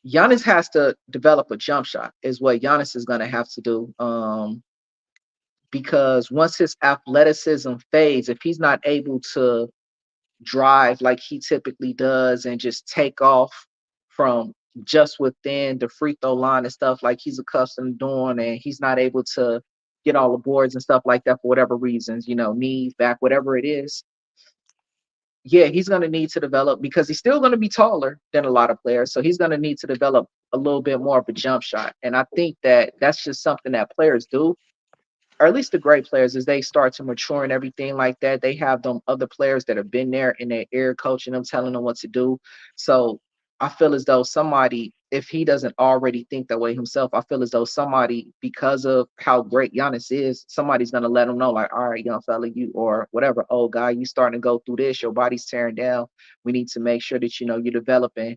Giannis has to develop a jump shot, is what Giannis is gonna have to do. Because once his athleticism fades, if he's not able to drive like he typically does and just take off from just within the free throw line and stuff like he's accustomed to doing, and he's not able to get all the boards and stuff like that for whatever reasons, knees, back, whatever it is. Yeah, he's going to need to develop because he's still going to be taller than a lot of players. So he's going to need to develop a little bit more of a jump shot. And I think that that's just something that players do, or at least the great players, as they start to mature and everything like that, they have them other players that have been there in their ear coaching them, telling them what to do. So I feel as though somebody, if he doesn't already think that way himself, I feel as though somebody, because of how great Giannis is, somebody's gonna let him know, like, all right, young fella, you or whatever, old guy, you starting to go through this, your body's tearing down. We need to make sure that you're developing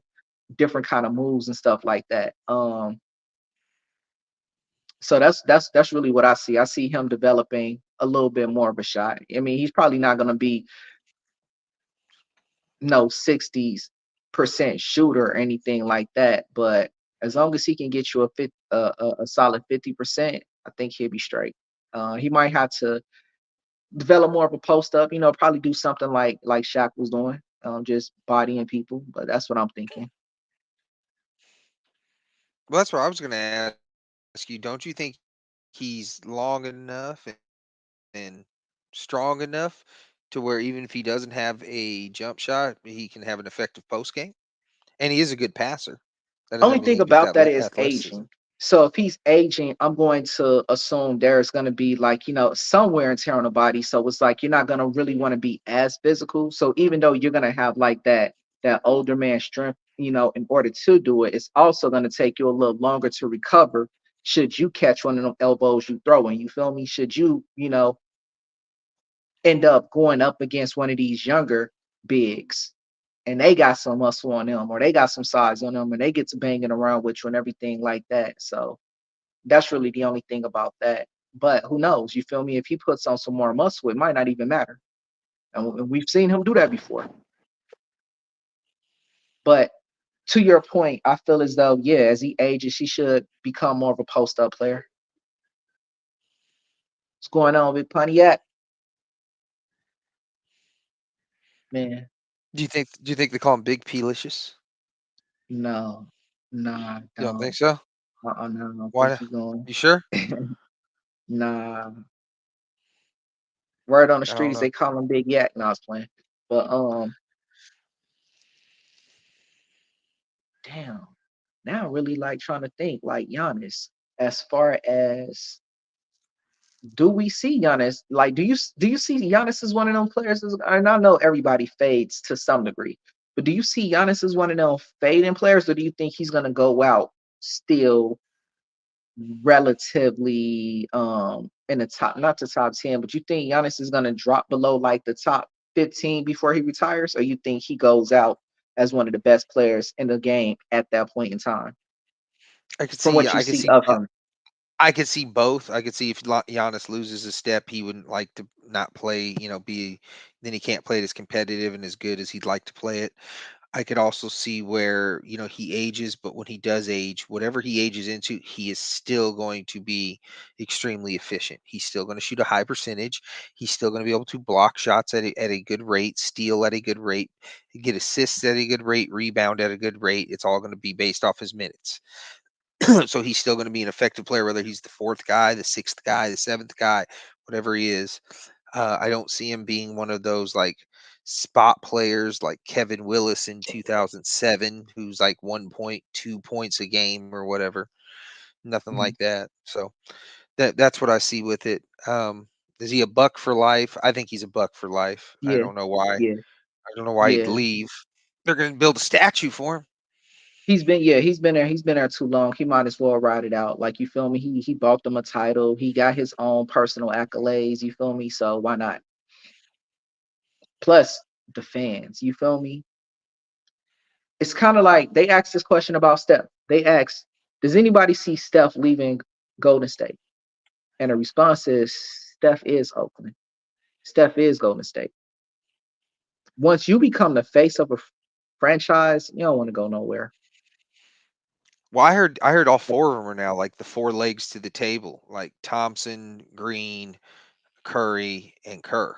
different kind of moves and stuff like that. So that's really what I see. I see him developing a little bit more of a shot. I mean, he's probably not going to be no 60% shooter or anything like that, but as long as he can get you a solid 50%, I think he'll be straight. He might have to develop more of a post up, probably do something like Shaq was doing, just bodying people, but that's what I'm thinking. Well, that's what I was gonna ask you. Don't you think he's long enough and strong enough to where even if he doesn't have a jump shot, he can have an effective post game? And he is a good passer. That doesn't mean he Only has thing good about that is athleticism. aging. So if he's aging, I'm going to assume there's going to be like, some wear and tear on the body. So it's like you're not going to really want to be as physical. So even though you're going to have like that older man strength, in order to do it, it's also going to take you a little longer to recover should you catch one of them elbows you throwing. You feel me? Should you end up going up against one of these younger bigs and they got some muscle on them or they got some size on them and they get to banging around with you and everything like that. So that's really the only thing about that. But who knows? You feel me? If he puts on some more muscle, it might not even matter. And we've seen him do that before. But to your point, I feel as though, yeah, as he ages, he should become more of a post up player. What's going on with Pontiac? Man, Do you think they call him Big P-licious? no, nah, I You don't think don't. so? No, I don't think Why? he's going. You sure? Nah, word on the I don't streets, know. they call him Big Yak. No, I was playing. But damn. Now I really like trying to think like Giannis as far as do we see Giannis? Like, do you see Giannis as one of them players? And I know everybody fades to some degree, but do you see Giannis as one of them fading players, or do you think he's gonna go out still relatively in the top, not the top 10, but you think Giannis is gonna drop below like the top 15 before he retires, or you think he goes out as one of the best players in the game at that point in time? I could from see what you I could see see of bo him? I could see both. I could see if Giannis loses a step, he wouldn't like to not play, be then he can't play it as competitive and as good as he'd like to play it. I could also see where, he ages, but when he does age, whatever he ages into, he is still going to be extremely efficient. He's still going to shoot a high percentage. He's still going to be able to block shots at a good rate, steal at a good rate, get assists at a good rate, rebound at a good rate. It's all going to be based off his minutes. So he's still going to be an effective player, whether he's the fourth guy, the sixth guy, the seventh guy, whatever he is. I don't see him being one of those like spot players like Kevin Willis in 2007, who's like 1.2 points a game or whatever. Nothing like Mhm. that. So that's what I see with it. Is he a buck for life? I think he's a buck for life. I Yeah, don't know why. yeah, I don't know why he'd yeah. leave. They're going to build a statue for him. He's been there too long. He might as well ride it out. Like you feel me? He bought them a title. He got his own personal accolades. You feel me? So why not? Plus the fans. You feel me? It's kind of like they asked this question about Steph. They asked, "Does anybody see Steph leaving Golden State?" And the response is, "Steph is Oakland. Steph is Golden State." Once you become the face of a franchise, you don't want to go nowhere. Well, I heard all four of them are now like the four legs to the table, like Thompson, Green, Curry, and Kerr.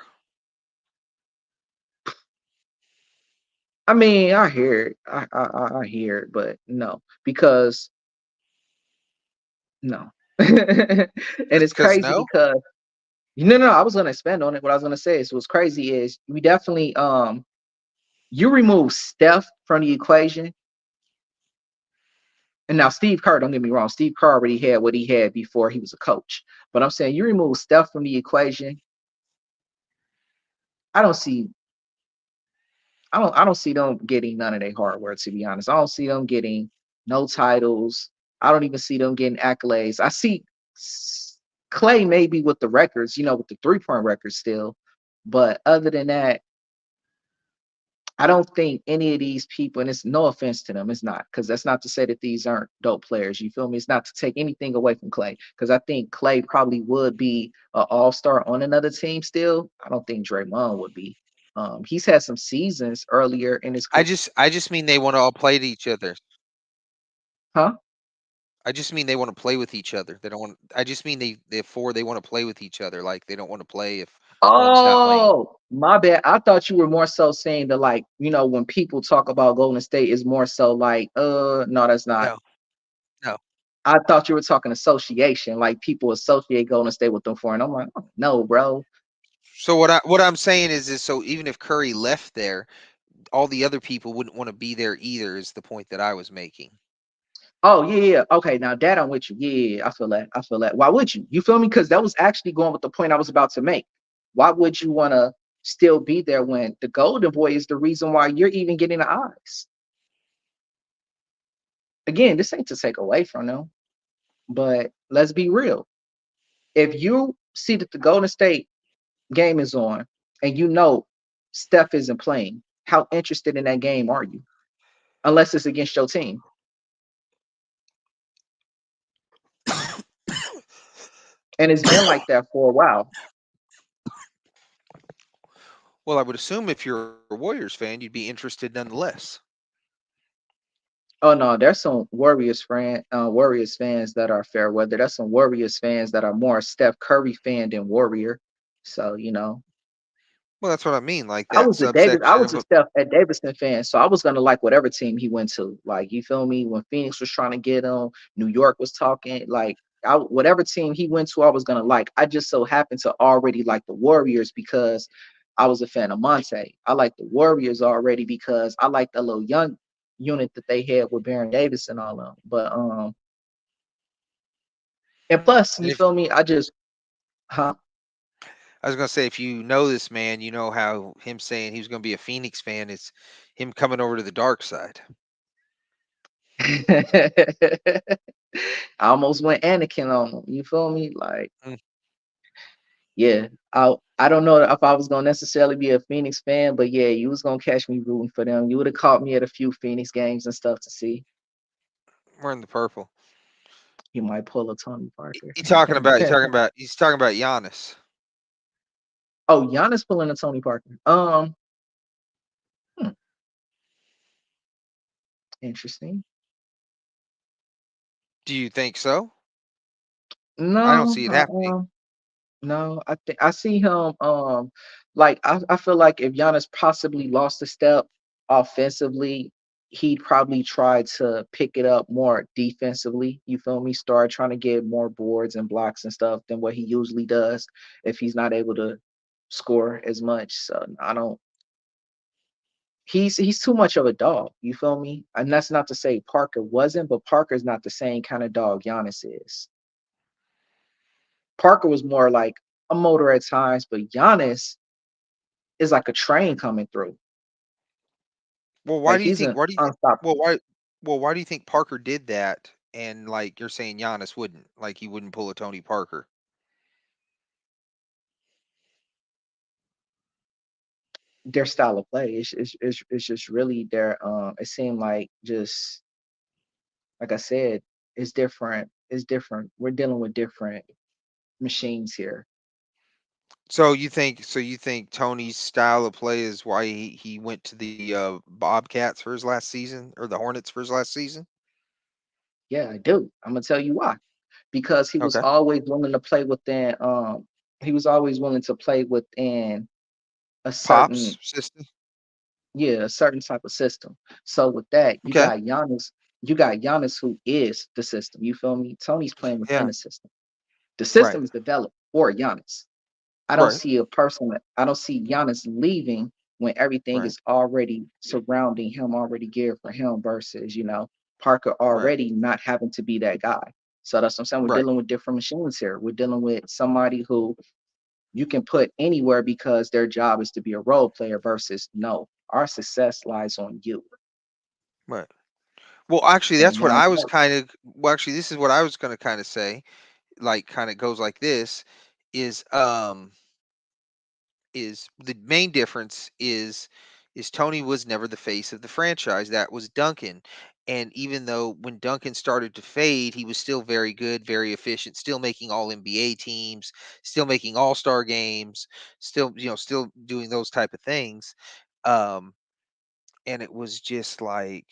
I mean, I hear it. I hear it, but no, because no. And Just it's because crazy no, because no, I was gonna expand on it. What I was gonna say is what's crazy is we definitely you remove Steph from the equation. And now Steve Kerr, don't get me wrong, Steve Kerr already had what he had before he was a coach. But I'm saying you remove Steph from the equation, I don't see I don't see them getting none of their hardware, to be honest. I don't see them getting no titles. I don't even see them getting accolades. I see Clay maybe with the records, with the 3-point records still. But other than that, I don't think any of these people, and it's no offense to them, it's not, because that's not to say that these aren't dope players. You feel me? It's not to take anything away from Clay, because I think Clay probably would be an all-star on another team still. I don't think Draymond would be. He's had some seasons earlier in his I career. just I just mean they want to all play to each other. Huh? I just mean they want to play with each other. They don't want. I just mean they want to play with each other. Like they don't want to play if one's not playing. Oh, my bad. I thought you were more so saying that, like, when people talk about Golden State, is more so like, no, that's not. No, no. I thought you were talking association, like people associate Golden State with them for, and I'm like, oh, no, bro. So what I'm saying is so even if Curry left there, all the other people wouldn't want to be there either. Is the point that I was making. Oh yeah, yeah. Okay, now that I'm with you. Yeah, yeah, yeah, I feel that. I feel that. Why would you? You feel me? Because that was actually going with the point I was about to make. Why would you want to still be there when the Golden Boy is the reason why you're even getting the eyes? Again, this ain't to take away from them, but let's be real. If you see that the Golden State game is on and Steph isn't playing, how interested in that game are you? Unless it's against your team. And it's been like that for a while. Well, I would assume if you're a Warriors fan, you'd be interested nonetheless. Oh no, there's some Warriors fans that are fair weather. There's some Warriors fans that are more Steph Curry fan than Warrior. So, Well, that's what I mean. Like that I subsection was of a a Steph at Davidson fan, so I was gonna like whatever team he went to. Like, you feel me? When Phoenix was trying to get him, New York was talking, like whatever team he went to, I was gonna like. I just so happened to already like the Warriors because I was a fan of Monte. I like the Warriors already because I like the little young unit that they had with Baron Davis and all of them. But and plus, and you if feel me? I just huh? I was gonna say if you know this man, you know how him saying he was gonna be a Phoenix fan is him coming over to the dark side. I almost went Anakin on them. You feel me? Like, Mm, yeah. I don't know if I was gonna necessarily be a Phoenix fan, but yeah, you was gonna catch me rooting for them. You would have caught me at a few Phoenix games and stuff to see. we're in the purple. He might pull a Tony Parker. He's talking about Giannis. Oh, Giannis pulling a Tony Parker. Hmm, interesting. Do you think so? I don't No, see it happening. no. I think I see him. Like I feel like if Giannis possibly lost a step offensively, he'd probably try to pick it up more defensively. You feel me? Start trying to get more boards and blocks and stuff than what he usually does if he's not able to score as much. So I don't. He's too much of a dog. You feel me? And that's not to say Parker wasn't, but Parker's not the same kind of dog Giannis is. Parker was more like a motor at times, but Giannis is like a train coming through. Well, why Like do you he's think? an Why do you think? Well, unstoppable. why? Well, why do you think Parker did that? And like you're saying, Giannis wouldn't. Like he wouldn't pull a Tony Parker. Their style of play is just really their it seemed like just like I said, it's different. It's different. We're dealing with different machines here. So you think Tony's style of play is why he went to the Bobcats for his last season or the Hornets for his last season? Yeah, I do. I'm gonna tell you why. Because Okay. he was always willing to play within a certain Pops system. yeah, a certain type of system. So with that, Okay. You got Giannis who is the system. You feel me? Tony's playing within Yeah. the system. The Right. system is developed for Giannis. Right. I don't see Giannis leaving when everything Right. is already surrounding him, already geared for him versus, Parker Right. already not having to be that guy. So that's what I'm saying. We're Right. dealing with different machines here. We're dealing with somebody who you can put anywhere because their job is to be a role player versus no, our success lies on you. Right. Well, actually, And that's what Giannis I was knows. kind of. Well, actually, this is what I was going to kind of say. Like, kind of goes like this: is is the main difference is Tony was never the face of the franchise. That was Duncan. And even though when Duncan started to fade, he was still very good, very efficient, still making all NBA teams, still making all-star games, still, still doing those type of things. Um, and it was just like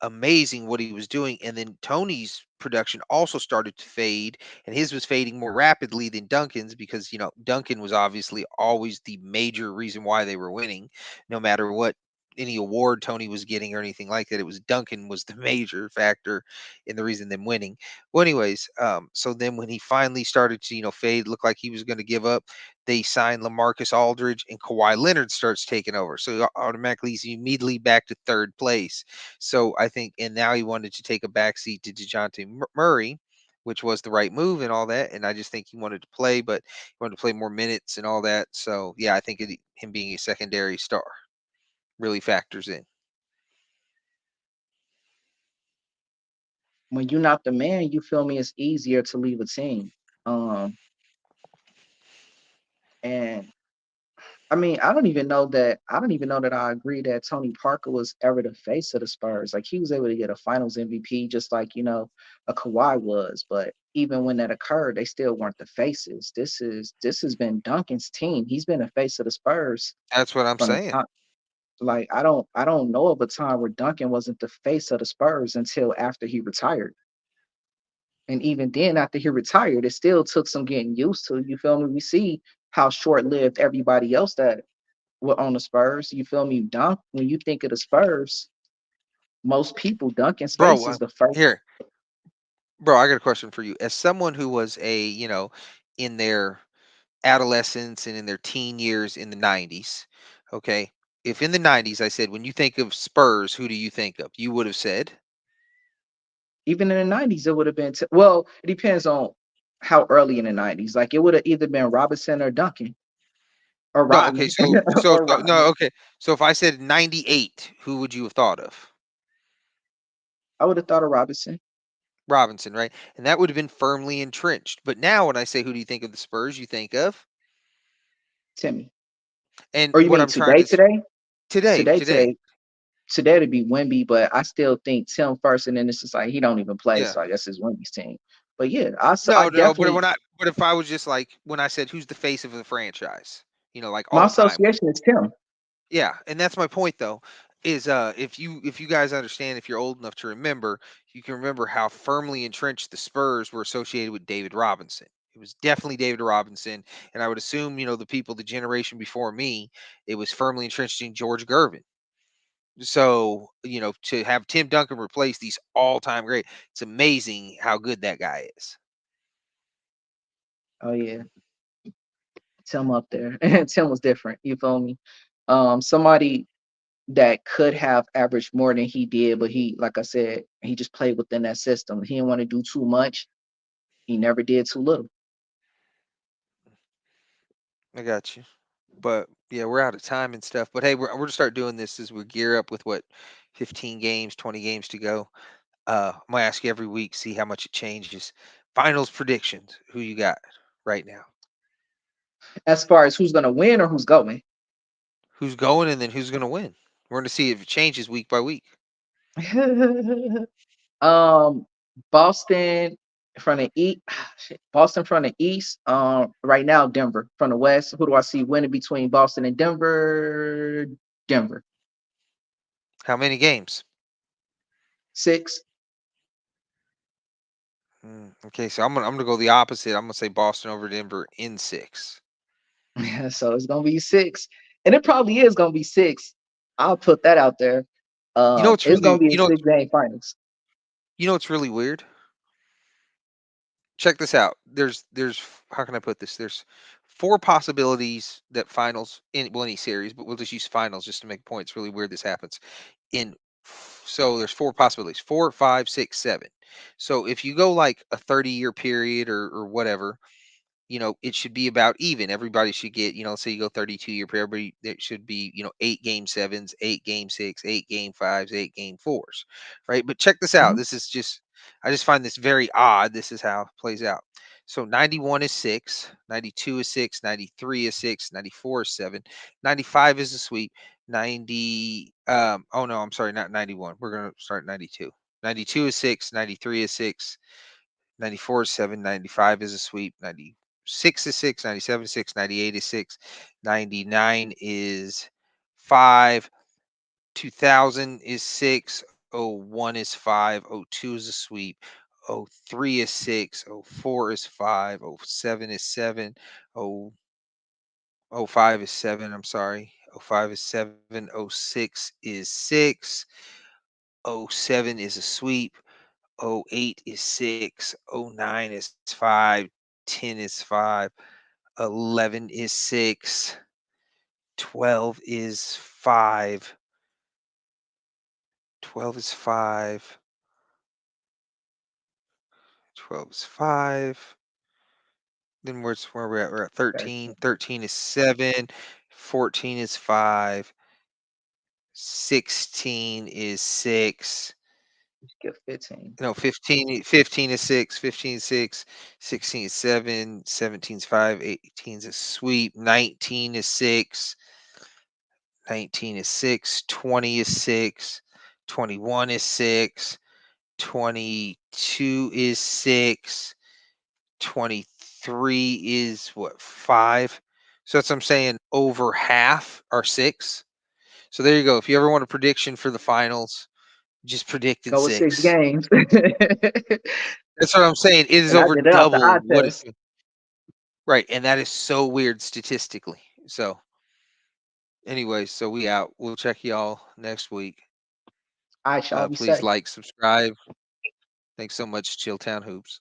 amazing what he was doing. And then Tony's production also started to fade, and his was fading more rapidly than Duncan's because, Duncan was obviously always the major reason why they were winning, no matter what any award Tony was getting or anything like that. It was Duncan was the major factor in the reason them winning. Well, anyways, so then when he finally started to, fade, look like he was going to give up, they signed LaMarcus Aldridge and Kawhi Leonard starts taking over. So automatically he's immediately back to third place. So I think, and now he wanted to take a backseat to DeJounte Murray, which was the right move and all that. And I just think he wanted to play, but he wanted to play more minutes and all that. So yeah, I think him being a secondary star really factors in. When you're not the man, you feel me, it's easier to leave a team. Um, and I don't even know that I agree that Tony Parker was ever the face of the Spurs. Like he was able to get a finals MVP just like, a Kawhi was. But even when that occurred, they still weren't the faces. This has been Duncan's team. He's been a face of the Spurs That's what I'm from the saying. time. Like I don't know of a time where Duncan wasn't the face of the Spurs until after he retired. And even then, after he retired, it still took some getting used to. You feel me? We see how short-lived everybody else that were on the Spurs. You feel me? Dunk, when you think of the Spurs, most people, Duncan's Bro, face is the first. here, bro, I got a question for you. As someone who was in their adolescence and in their teen years in the 90s, okay? If in the 90s I said, when you think of Spurs, who do you think of? You would have said, Even in the 90s, it would have been, well, it depends on how early in the 90s. Like it would have either been Robinson or Duncan or no, okay, Rodman so or no, Rodman. okay. So if I said 98, who would you have thought of? I would have thought of Robinson, Robinson, right? And that would have been firmly entrenched. But now when I say who do you think of the Spurs, you think of? Timmy. And Or you what mean I'm trying to today? today, Today, today. today. today to be Wemby, but I still think Tim first, and then it's just like he don't even play, Yeah. so I guess it's Wemby's team. But yeah, I No, no, but definitely when but if I was just like when I said who's the face of the franchise, like my all time. association is Tim. Yeah, and that's my point though, is if you guys understand, if you're old enough to remember, you can remember how firmly entrenched the Spurs were associated with David Robinson. It was definitely David Robinson, and I would assume, the people, the generation before me, it was firmly entrenched in George Gervin. So, to have Tim Duncan replace these all-time great, it's amazing how good that guy is. Oh yeah, Tim up there. Tim was different. You feel me? Somebody that could have averaged more than he did, but he, like I said, he just played within that system. He didn't want to do too much. He never did too little. I got you. But yeah, we're out of time and stuff. But hey, we're gonna start doing this as we gear up with what 15 games, 20 games to go. I'm gonna ask you every week, see how much it changes. Finals predictions. Who you got right now? As far as who's gonna win or who's going. Who's going and then who's gonna win? We're gonna see if it changes week by week. um, Boston from the east. Boston from the east. Right now Denver from the west. Who do I see winning between Boston and Denver? Denver. How many games? 6. Okay, so I'm gonna go the opposite. I'm gonna say Boston over Denver in 6. So it's gonna be 6, and it probably is gonna be 6. I'll put that out there. You know what's It's gonna really be a 6 game finals. what's really weird? Check this out. There's how can I put this? There's four possibilities that finals in any series, but we'll just use finals just to make a point. It's really weird this happens. In so there's four possibilities: four, five, six, seven. So if you go like a 30-year period or whatever, it should be about even. Everybody should get, let's say you go 32-year period, everybody it should be, 8 game sevens, 8 game six, 8 game fives, 8 game fours, right? But check this out. Mhm. This is just, I just find this very odd. This is how it plays out. So 91 is 6, 92 is 6, 93 is 6, 94 is 7, 95 is a sweep, 90, oh no, I'm sorry, not 91. We're going to start 92. 92 is 6, 93 is 6, 94 is 7, 95 is a sweep, 96 is 6, 97 is 6, 98 is 6, 99 is 5, 2000 is 6, oh 01 is 5, oh 02 is a sweep, oh 03 is 6, oh 04 is 5, oh 07 is 7, oh oh 05 is 7, I'm sorry, oh 05 is 7, oh 06 is 6, oh 07 is a sweep, oh 08 is 6, oh 09 is 5, 10 is 5, 11 is 6, 12 is 5, 12 is 5, 12 is 5. Then where we're at? We're at 13. 13. 13 is 7, 14 is 5, 16 is 6. Just get 15. No, 15 is 6, 15 is 6, 16 is 7, 17 is 5, 18 is a sweep, 19 is 6, 19 is 6, 20 is 6, 21 is 6, 22 is 6, 23 is what, 5? So that's what I'm saying, over half are 6. So there you go. If you ever want a prediction for the finals, just predict in Go with 6 6. games. That's what I'm saying. It is And I over did it off the eye double what test. it right, and that is so weird statistically. So, anyways, so we out. We'll check y'all next week. All right, y'all be Please safe. like, subscribe. Thanks so much, Chilltown Hoops.